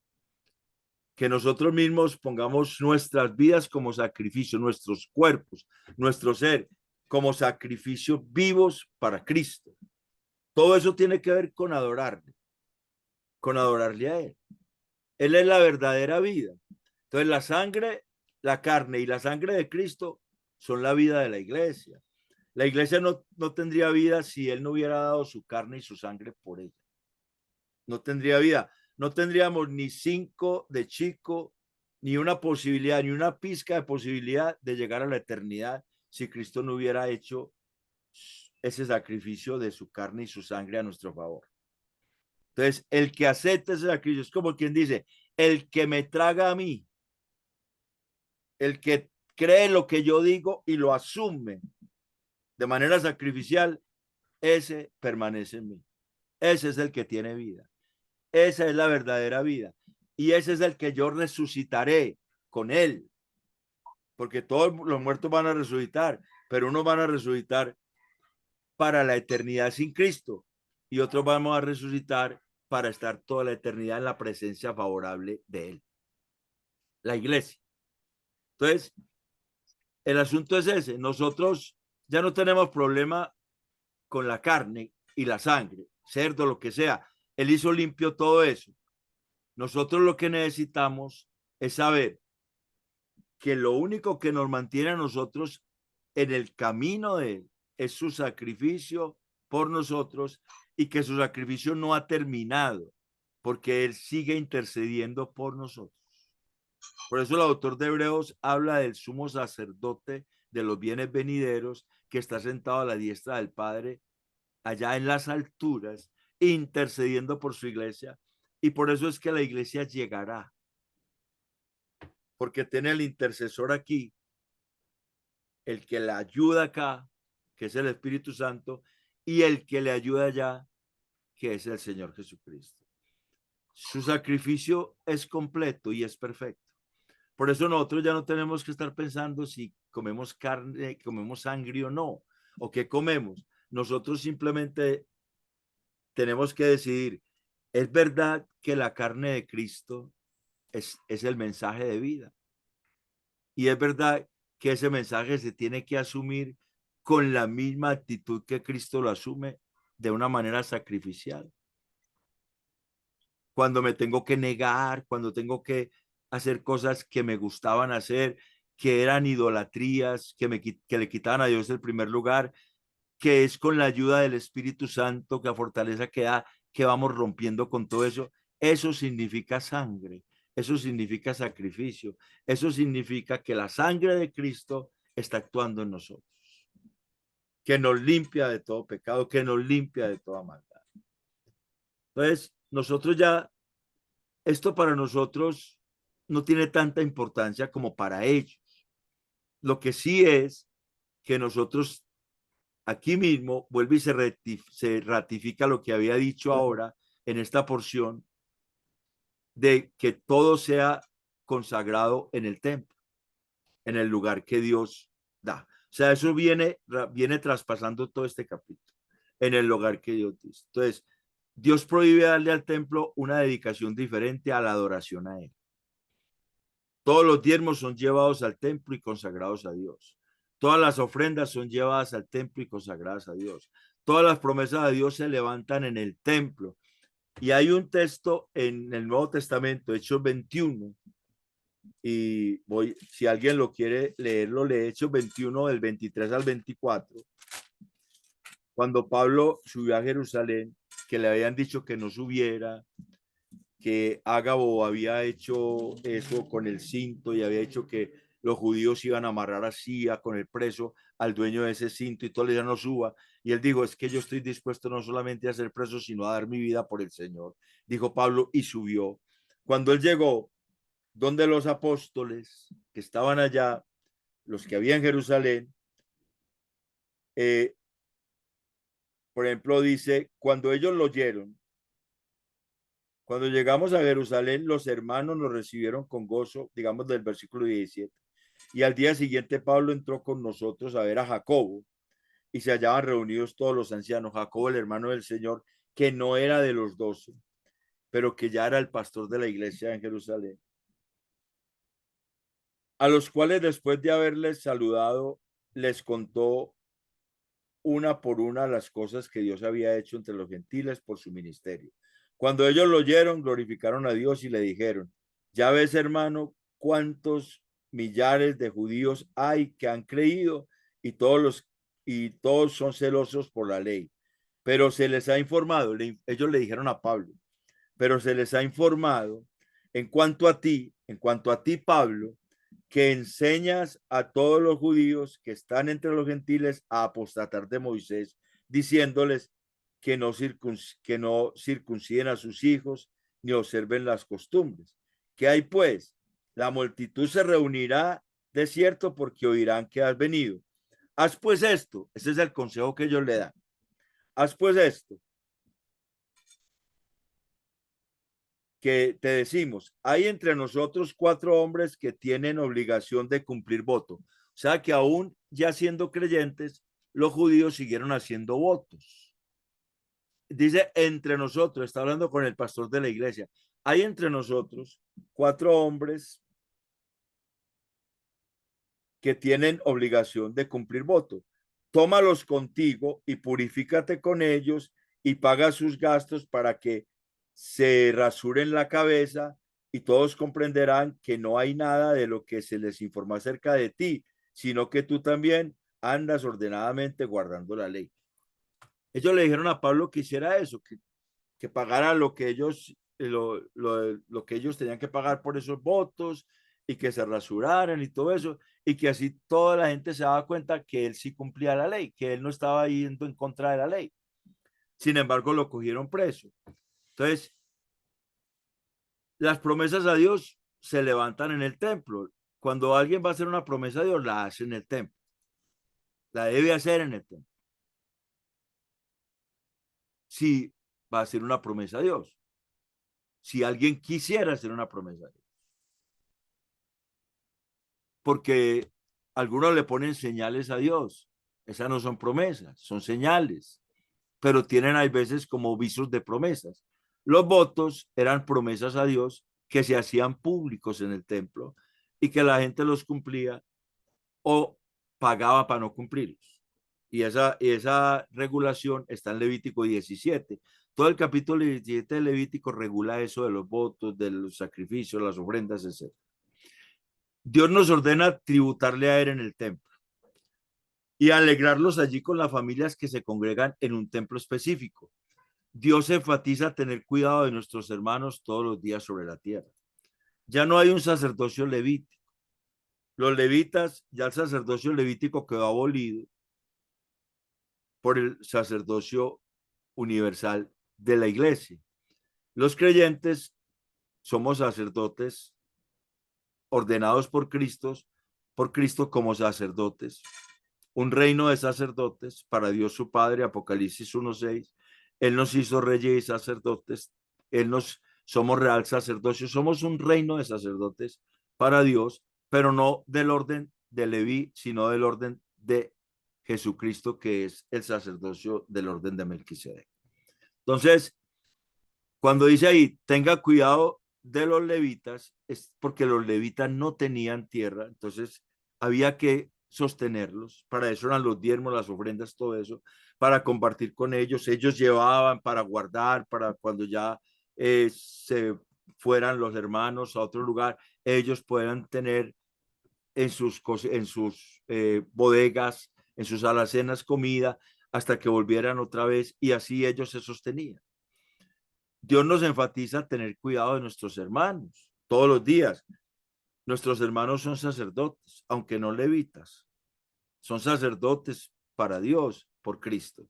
Speaker 1: Que nosotros mismos pongamos nuestras vidas como sacrificio, nuestros cuerpos, nuestro ser, como sacrificios vivos para Cristo. Todo eso tiene que ver con adorarle a Él. Él es la verdadera vida. Entonces la sangre, la carne y la sangre de Cristo son la vida de la iglesia. La iglesia no tendría vida si Él no hubiera dado su carne y su sangre por ella. No tendría vida. No tendríamos ni 5 de chico, ni una posibilidad, ni una pizca de posibilidad de llegar a la eternidad si Cristo no hubiera hecho ese sacrificio de su carne y su sangre a nuestro favor. Entonces, el que acepta ese sacrificio es como quien dice, el que me traga a mí, el que cree lo que yo digo y lo asume de manera sacrificial, ese permanece en mí. Ese es el que tiene vida. Esa es la verdadera vida. Y ese es el que yo resucitaré con él. Porque todos los muertos van a resucitar, pero unos van a resucitar para la eternidad sin Cristo y otros vamos a resucitar para estar toda la eternidad en la presencia favorable de él. La iglesia. Entonces, el asunto es ese. Nosotros ya no tenemos problema con la carne y la sangre, cerdo, lo que sea. Él hizo limpio todo eso. Nosotros lo que necesitamos es saber que lo único que nos mantiene a nosotros en el camino de él es su sacrificio por nosotros y que su sacrificio no ha terminado porque él sigue intercediendo por nosotros. Por eso el autor de Hebreos habla del sumo sacerdote de los bienes venideros que está sentado a la diestra del Padre allá en las alturas, intercediendo por su iglesia. Y por eso es que la iglesia llegará. Porque tiene el intercesor aquí, el que le ayuda acá, que es el Espíritu Santo, y el que le ayuda allá, que es el Señor Jesucristo. Su sacrificio es completo y es perfecto. Por eso nosotros ya no tenemos que estar pensando si comemos carne, comemos sangre o no, o qué comemos. Nosotros simplemente tenemos que decidir, ¿es verdad que la carne de Cristo es el mensaje de vida? Y es verdad que ese mensaje se tiene que asumir con la misma actitud que Cristo lo asume, de una manera sacrificial. Cuando me tengo que negar, cuando tengo que hacer cosas que me gustaban hacer, que eran idolatrías, que le quitaban a Dios el primer lugar, que es con la ayuda del Espíritu Santo, que a fortaleza que da, que vamos rompiendo con todo eso. Eso significa sangre, eso significa sacrificio, eso significa que la sangre de Cristo está actuando en nosotros, que nos limpia de todo pecado, que nos limpia de toda maldad. Entonces, nosotros ya, esto para nosotros no tiene tanta importancia como para ellos. Lo que sí es que nosotros aquí mismo vuelve y se ratifica lo que había dicho ahora en esta porción de que todo sea consagrado en el templo, en el lugar que Dios da. O sea, eso viene traspasando todo este capítulo, en el lugar que Dios dice. Entonces, Dios prohíbe darle al templo una dedicación diferente a la adoración a Él. Todos los diezmos son llevados al templo y consagrados a Dios. Todas las ofrendas son llevadas al templo y consagradas a Dios. Todas las promesas de Dios se levantan en el templo. Y hay un texto en el Nuevo Testamento, Hechos 21, y si alguien lo quiere leerlo, lee Hechos 21 del 23 al 24, cuando Pablo subió a Jerusalén, que le habían dicho que no subiera, que Ágabo había hecho eso con el cinto y había hecho que los judíos iban a amarrar así con el preso al dueño de ese cinto y todo le decía no suba. Y él dijo, es que yo estoy dispuesto no solamente a ser preso, sino a dar mi vida por el Señor. Dijo Pablo y subió. Cuando él llegó, donde los apóstoles que estaban allá, los que había en Jerusalén, por ejemplo, dice, cuando ellos lo oyeron, cuando llegamos a Jerusalén, los hermanos nos recibieron con gozo, digamos del versículo 17. Y al día siguiente Pablo entró con nosotros a ver a Jacobo y se hallaban reunidos todos los ancianos. Jacobo, el hermano del Señor, que no era de los 12, pero que ya era el pastor de la iglesia en Jerusalén. A los cuales después de haberles saludado, les contó una por una las cosas que Dios había hecho entre los gentiles por su ministerio. Cuando ellos lo oyeron, glorificaron a Dios y le dijeron, ya ves, hermano, cuántos millares de judíos hay que han creído y todos son celosos por la ley. Pero se les ha informado, ellos le dijeron a Pablo, pero se les ha informado en cuanto a ti, Pablo, que enseñas a todos los judíos que están entre los gentiles a apostatar de Moisés, diciéndoles que no circunciden a sus hijos ni observen las costumbres. ¿Qué hay pues? La multitud se reunirá de cierto porque oirán que has venido. Haz pues esto, ese es el consejo que ellos le dan. Haz pues esto, que te decimos, hay entre nosotros 4 hombres que tienen obligación de cumplir voto. O sea que aún ya siendo creyentes, los judíos siguieron haciendo votos. Dice entre nosotros, está hablando con el pastor de la iglesia, hay entre nosotros 4 hombres que tienen obligación de cumplir voto. Tómalos contigo y purifícate con ellos y paga sus gastos para que se rasuren la cabeza y todos comprenderán que no hay nada de lo que se les informó acerca de ti, sino que tú también andas ordenadamente guardando la ley. Ellos le dijeron a Pablo que hiciera eso, que pagara lo que ellos tenían que pagar por esos votos y que se rasuraran y todo eso, y que así toda la gente se daba cuenta que él sí cumplía la ley, que él no estaba yendo en contra de la ley. Sin embargo, lo cogieron preso. Entonces, las promesas a Dios se levantan en el templo. Cuando alguien va a hacer una promesa a Dios, la hace en el templo. La debe hacer en el templo. Si va a hacer una promesa a Dios. Si alguien quisiera hacer una promesa a Dios. Porque algunos le ponen señales a Dios. Esas no son promesas, son señales. Pero tienen a veces como visos de promesas. Los votos eran promesas a Dios que se hacían públicos en el templo y que la gente los cumplía o pagaba para no cumplirlos. Y esa regulación está en Levítico 17. Todo el capítulo 17 de Levítico regula eso de los votos, de los sacrificios, las ofrendas, etc. Dios nos ordena tributarle a Él en el templo y alegrarlos allí con las familias que se congregan en un templo específico. Dios enfatiza tener cuidado de nuestros hermanos todos los días sobre la tierra. Ya no hay un sacerdocio levítico. Los levitas, ya el sacerdocio levítico quedó abolido por el sacerdocio universal de la iglesia. Los creyentes somos sacerdotes ordenados por Cristo como sacerdotes. Un reino de sacerdotes para Dios su Padre, Apocalipsis 1:6. Él nos hizo reyes y sacerdotes. Somos real sacerdocio. Somos un reino de sacerdotes para Dios, pero no del orden de Leví, sino del orden de Jesucristo, que es el sacerdocio del orden de Melquisedec. Entonces, cuando dice ahí, tenga cuidado de los levitas, es porque los levitas no tenían tierra, entonces había que sostenerlos. Para eso eran los diezmos, las ofrendas, todo eso, para compartir con ellos. Ellos llevaban para guardar, para cuando ya se fueran los hermanos a otro lugar, ellos puedan tener en sus bodegas, en sus alacenas comida, hasta que volvieran otra vez, y así ellos se sostenían. Dios nos enfatiza tener cuidado de nuestros hermanos todos los días. Nuestros hermanos son sacerdotes, aunque no levitas. Son sacerdotes para Dios, por Cristo.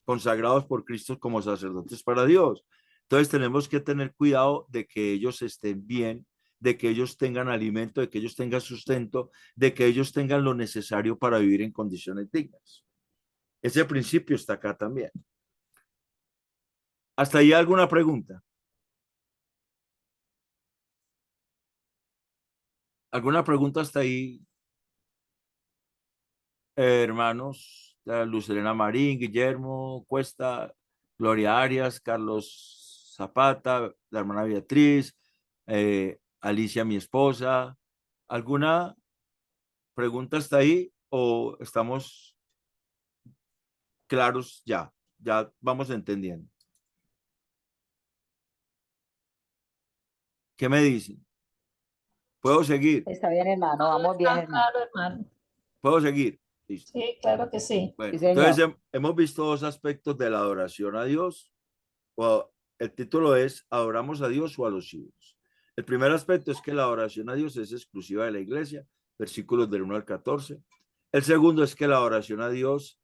Speaker 1: Consagrados por Cristo como sacerdotes para Dios. Entonces tenemos que tener cuidado de que ellos estén bien, de que ellos tengan alimento, de que ellos tengan sustento, de que ellos tengan lo necesario para vivir en condiciones dignas. Ese principio está acá también. ¿Hasta ahí alguna pregunta? ¿Alguna pregunta hasta ahí, hermanos? Luz Elena Marín, Guillermo Cuesta, Gloria Arias, Carlos Zapata, la hermana Beatriz, Alicia, mi esposa. ¿Alguna pregunta hasta ahí o estamos claros ya? Ya vamos entendiendo. ¿Qué me dicen? ¿Puedo seguir?
Speaker 3: Está bien, hermano,
Speaker 4: Todo
Speaker 3: vamos bien,
Speaker 4: está
Speaker 3: hermano.
Speaker 4: claro, hermano.
Speaker 1: ¿Puedo seguir? Listo.
Speaker 4: Sí, claro que sí.
Speaker 3: Sí,
Speaker 1: Bueno,
Speaker 3: señor.
Speaker 1: entonces hemos visto dos aspectos de la adoración a Dios. O el título es ¿adoramos a Dios o a los ídolos? El primer aspecto es que la adoración a Dios es exclusiva de la iglesia, versículos del 1 al 14. El segundo es que la adoración a Dios,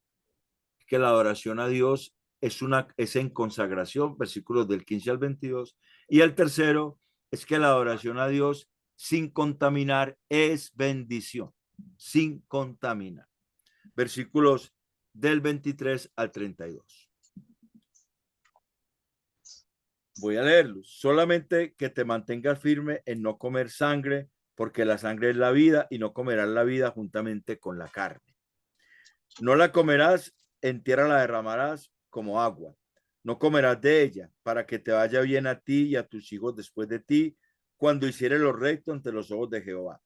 Speaker 1: es en consagración, versículos del 15 al 22. Y el tercero es que la adoración a Dios sin contaminar es bendición, sin contaminar. Versículos del 23 al 32. Voy a leerlos. Solamente que te mantengas firme en no comer sangre, porque la sangre es la vida y no comerás la vida juntamente con la carne. No la comerás, en tierra la derramarás como agua. No comerás de ella, para que te vaya bien a ti y a tus hijos después de ti, cuando hicieres lo recto ante los ojos de Jehová.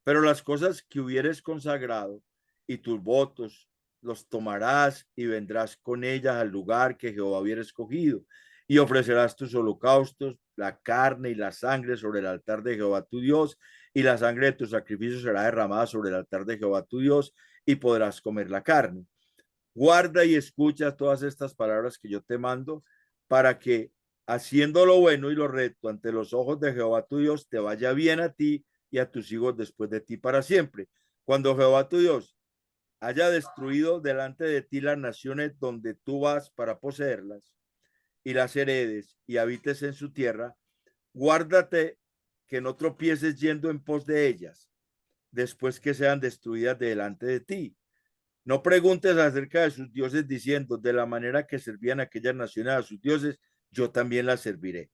Speaker 1: Pero las cosas que hubieres consagrado y tus votos los tomarás y vendrás con ellas al lugar que Jehová hubiera escogido y ofrecerás tus holocaustos, la carne y la sangre sobre el altar de Jehová tu Dios, y la sangre de tus sacrificios será derramada sobre el altar de Jehová tu Dios, y podrás comer la carne. Guarda y escucha todas estas palabras que yo te mando, para que haciendo lo bueno y lo recto ante los ojos de Jehová tu Dios, te vaya bien a ti y a tus hijos después de ti para siempre. Cuando Jehová tu Dios haya destruido delante de ti las naciones donde tú vas para poseerlas, y las heredes y habites en su tierra, guárdate que no tropieces yendo en pos de ellas, después que sean destruidas delante de ti. No preguntes acerca de sus dioses diciendo, de la manera que servían aquellas naciones a sus dioses, yo también las serviré.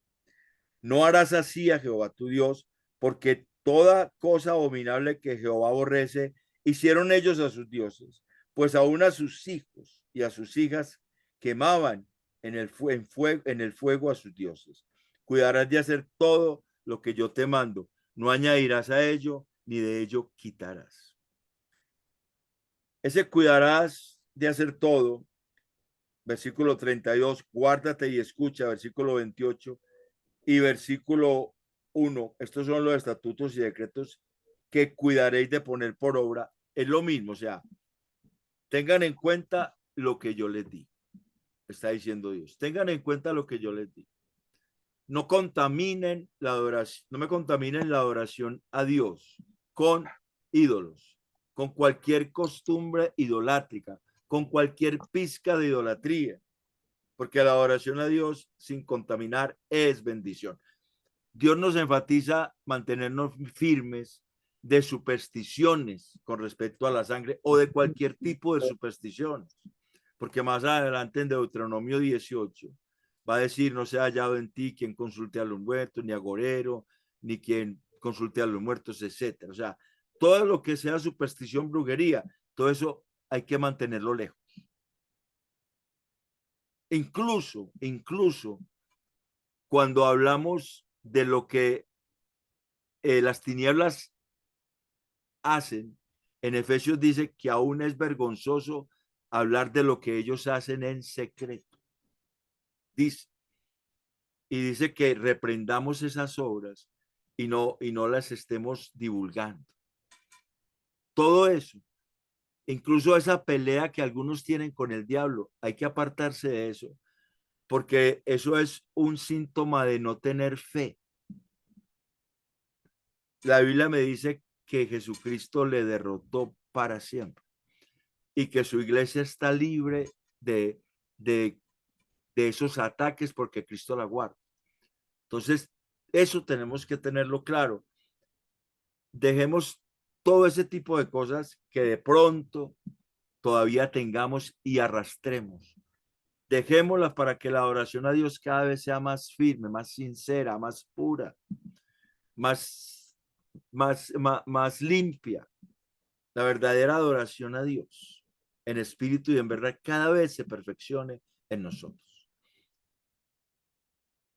Speaker 1: No harás así a Jehová tu Dios, porque toda cosa abominable que Jehová aborrece, hicieron ellos a sus dioses, pues aún a sus hijos y a sus hijas quemaban en el fuego a sus dioses. Cuidarás de hacer todo lo que yo te mando, no añadirás a ello, ni de ello quitarás. Ese cuidarás de hacer todo, versículo 32, guárdate y escucha, versículo 28 y versículo 1. Estos son los estatutos y decretos que cuidaréis de poner por obra. Es lo mismo, o sea, tengan en cuenta lo que yo les di. Está diciendo Dios. Tengan en cuenta lo que yo les di. No contaminen la adoración, no me contaminen la adoración a Dios con ídolos, con cualquier costumbre idolátrica, con cualquier pizca de idolatría, porque la adoración a Dios sin contaminar es bendición. Dios nos enfatiza mantenernos firmes de supersticiones con respecto a la sangre o de cualquier tipo de superstición, porque más adelante en Deuteronomio 18 va a decir: no se ha hallado en ti quien consulte a los muertos, ni agorero, ni quien consulte a los muertos, etcétera. O sea, todo lo que sea superstición, brujería, todo eso hay que mantenerlo lejos. Incluso cuando hablamos de lo que las tinieblas hacen, en Efesios dice que aún es vergonzoso hablar de lo que ellos hacen en secreto. Dice, y dice que reprendamos esas obras y no las estemos divulgando. Todo eso, incluso esa pelea que algunos tienen con el diablo, hay que apartarse de eso, porque eso es un síntoma de no tener fe. La Biblia me dice que Jesucristo le derrotó para siempre y que su iglesia está libre de esos ataques porque Cristo la guarda. Entonces, eso tenemos que tenerlo claro. Dejemos todo ese tipo de cosas que de pronto todavía tengamos y arrastremos. Dejémoslas para que la adoración a Dios cada vez sea más firme, más sincera, más pura, más limpia. La verdadera adoración a Dios en espíritu y en verdad cada vez se perfeccione en nosotros.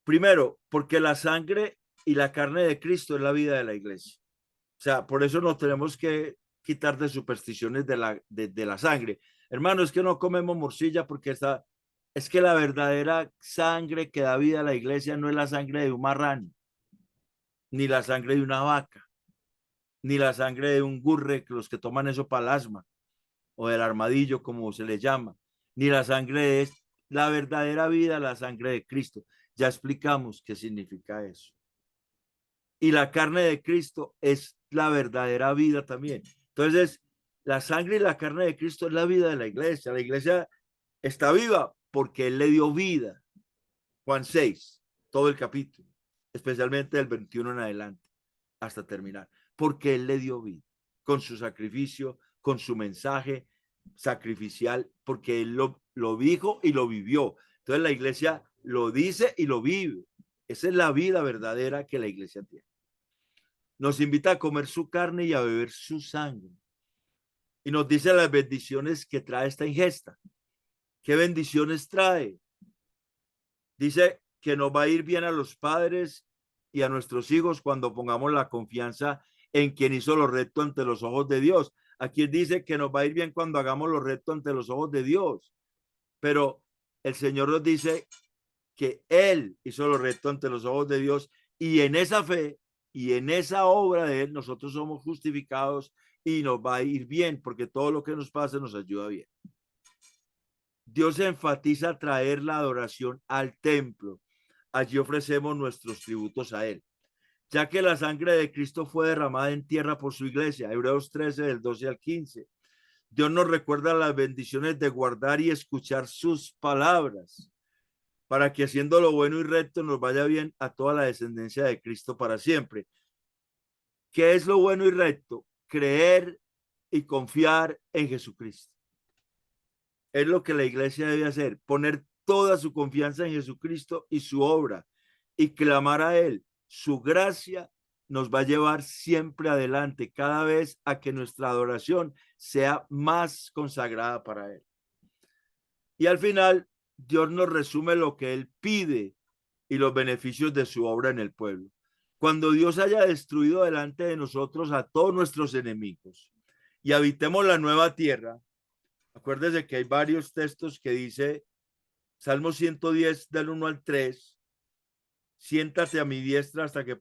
Speaker 1: Primero, porque la sangre y la carne de Cristo es la vida de la iglesia. O sea, por eso nos tenemos que quitar de supersticiones de la sangre. Hermano, es que no comemos morcilla porque es que la verdadera sangre que da vida a la iglesia no es la sangre de un marrano, ni la sangre de una vaca, ni la sangre de un gurre, los que toman eso para el asma, o del armadillo, como se le llama, ni la sangre de la verdadera vida, la sangre de Cristo. Ya explicamos qué significa eso. Y la carne de Cristo es la verdadera vida también. Entonces, la sangre y la carne de Cristo es la vida de la iglesia. La iglesia está viva porque Él le dio vida. Juan 6, todo el capítulo, especialmente del 21 en adelante, hasta terminar. Porque Él le dio vida con su sacrificio, con su mensaje sacrificial, porque Él lo dijo y lo vivió. Entonces la iglesia lo dice y lo vive. Esa es la vida verdadera que la iglesia tiene. Nos invita a comer su carne y a beber su sangre. Y nos dice las bendiciones que trae esta ingesta. ¿Qué bendiciones trae? Dice que nos va a ir bien a los padres y a nuestros hijos cuando pongamos la confianza en quien hizo lo recto ante los ojos de Dios. Aquí dice que nos va a ir bien cuando hagamos lo recto ante los ojos de Dios. Pero el Señor nos dice que Él hizo lo recto ante los ojos de Dios y en esa fe y en esa obra de Él nosotros somos justificados y nos va a ir bien porque todo lo que nos pasa nos ayuda bien. Dios enfatiza traer la adoración al templo. Allí ofrecemos nuestros tributos a Él, ya que la sangre de Cristo fue derramada en tierra por su iglesia. Hebreos 13, del 12 al 15. Dios nos recuerda las bendiciones de guardar y escuchar sus palabras, para que haciendo lo bueno y recto nos vaya bien a toda la descendencia de Cristo para siempre. ¿Qué es lo bueno y recto? Creer y confiar en Jesucristo. Es lo que la iglesia debe hacer, poner toda su confianza en Jesucristo y su obra y clamar a Él. Su gracia nos va a llevar siempre adelante, cada vez a que nuestra adoración sea más consagrada para Él. Y al final, Dios nos resume lo que Él pide y los beneficios de su obra en el pueblo. Cuando Dios haya destruido delante de nosotros a todos nuestros enemigos y habitemos la nueva tierra, acuérdese que hay varios textos que dice, Salmo 110 del 1 al 3, siéntate a mi diestra hasta que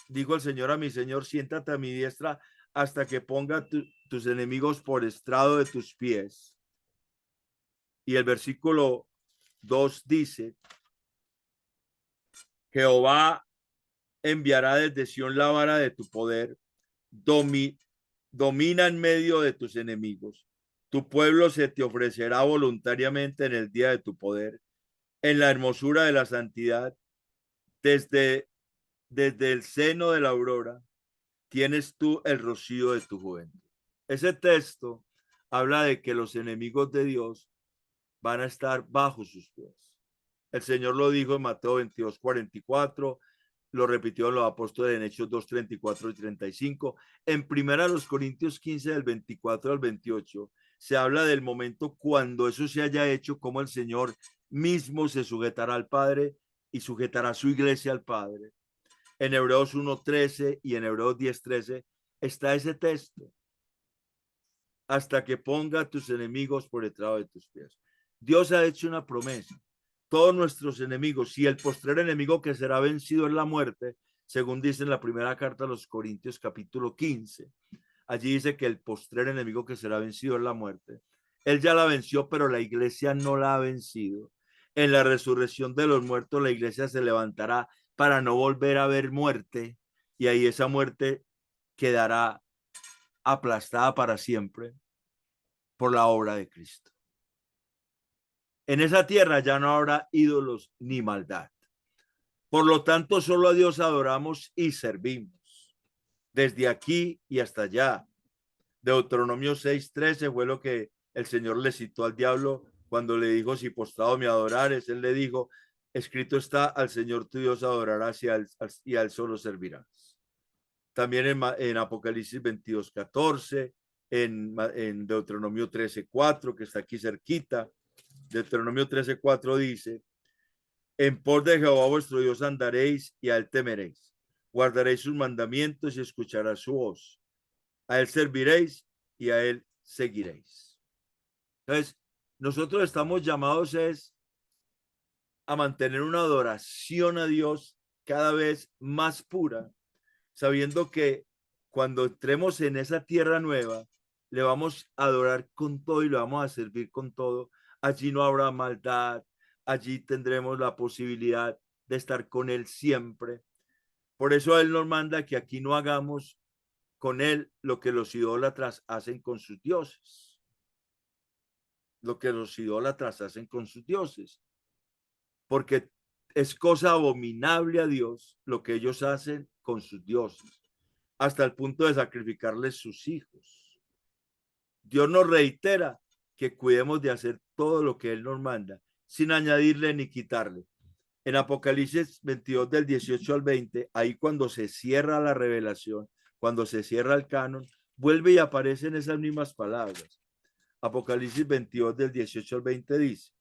Speaker 1: digo el Señor a mi Señor, siéntate a mi diestra hasta que ponga tus enemigos por estrado de tus pies. Y el versículo 2 dice, Jehová enviará desde Sión la vara de tu poder, domina en medio de tus enemigos. Tu pueblo se te ofrecerá voluntariamente en el día de tu poder, en la hermosura de la santidad, desde el seno de la aurora, tienes tú el rocío de tu juventud. Ese texto habla de que los enemigos de Dios van a estar bajo sus pies. El Señor lo dijo en Mateo 22:44, lo repitió en los apóstoles en Hechos 2:34 y 35. En primera los Corintios 15 del 24 al 28 se habla del momento cuando eso se haya hecho, como el Señor mismo se sujetará al Padre y sujetará su iglesia al Padre. En Hebreos 1:13 y en Hebreos 10:13 está ese texto. Hasta que ponga tus enemigos por detrás de tus pies. Dios ha hecho una promesa. Todos nuestros enemigos, si el postrer enemigo que será vencido es la muerte, según dice en la primera carta a los Corintios capítulo 15, allí dice que el postrer enemigo que será vencido es la muerte. Él ya la venció, pero la iglesia no la ha vencido. En la resurrección de los muertos, la iglesia se levantará para no volver a ver muerte, y ahí esa muerte quedará aplastada para siempre por la obra de Cristo. En esa tierra ya no habrá ídolos ni maldad. Por lo tanto, solo a Dios adoramos y servimos, desde aquí y hasta allá. Deuteronomio 6:13 fue lo que el Señor le citó al diablo cuando le dijo, si postrado me adorares. Él le dijo, escrito está, al Señor tu Dios adorarás y a él solo servirás. También en Apocalipsis 22:14, en Deuteronomio 13:4, que está aquí cerquita. Deuteronomio 13:4 dice, en pos de Jehová vuestro Dios andaréis y a él temeréis. Guardaréis sus mandamientos y escucharás su voz. A él serviréis y a él seguiréis. Entonces, nosotros estamos llamados a mantener una adoración a Dios cada vez más pura, sabiendo que cuando entremos en esa tierra nueva, le vamos a adorar con todo y le vamos a servir con todo. Allí no habrá maldad, allí tendremos la posibilidad de estar con él siempre. Por eso él nos manda que aquí no hagamos con él lo que los idólatras hacen con sus dioses. Lo que los idólatras hacen con sus dioses. Porque es cosa abominable a Dios lo que ellos hacen con sus dioses, hasta el punto de sacrificarles sus hijos. Dios nos reitera que cuidemos de hacer todo lo que él nos manda, sin añadirle ni quitarle. En Apocalipsis 22 del 18 al 20, ahí cuando se cierra la revelación, cuando se cierra el canon, vuelve y aparecen esas mismas palabras. Apocalipsis 22 del 18 al 20 dice,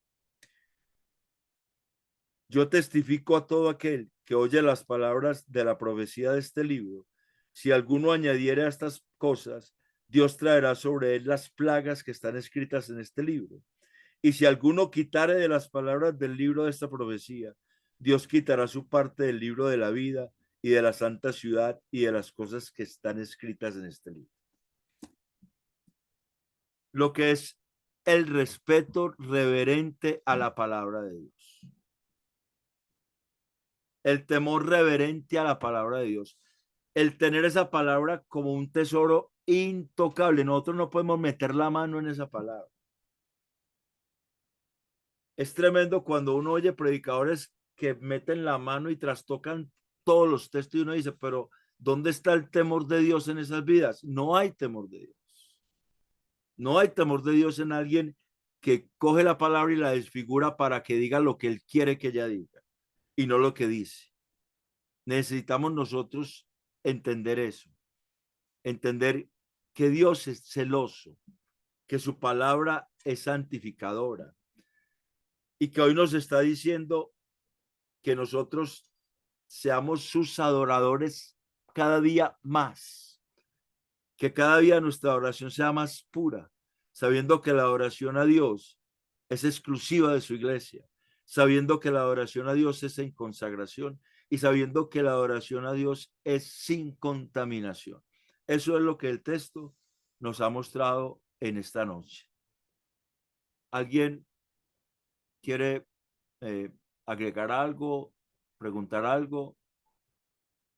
Speaker 1: yo testifico a todo aquel que oye las palabras de la profecía de este libro. Si alguno añadiere a estas cosas, Dios traerá sobre él las plagas que están escritas en este libro. Y si alguno quitare de las palabras del libro de esta profecía, Dios quitará su parte del libro de la vida y de la santa ciudad y de las cosas que están escritas en este libro. Lo que es el respeto reverente a la palabra de Dios. El temor reverente a la palabra de Dios. El tener esa palabra como un tesoro intocable. Nosotros no podemos meter la mano en esa palabra. Es tremendo cuando uno oye predicadores que meten la mano y trastocan todos los textos y uno dice, pero ¿dónde está el temor de Dios en esas vidas? No hay temor de Dios. No hay temor de Dios en alguien que coge la palabra y la desfigura para que diga lo que él quiere que ella diga y no lo que dice. Necesitamos nosotros entender eso, entender que Dios es celoso, que su palabra es santificadora y que hoy nos está diciendo que nosotros seamos sus adoradores cada día más, que cada día nuestra oración sea más pura, sabiendo que la adoración a Dios es exclusiva de su iglesia, sabiendo que la adoración a Dios es en consagración y sabiendo que la adoración a Dios es sin contaminación. Eso es lo que el texto nos ha mostrado en esta noche. ¿Alguien quiere agregar algo, preguntar algo?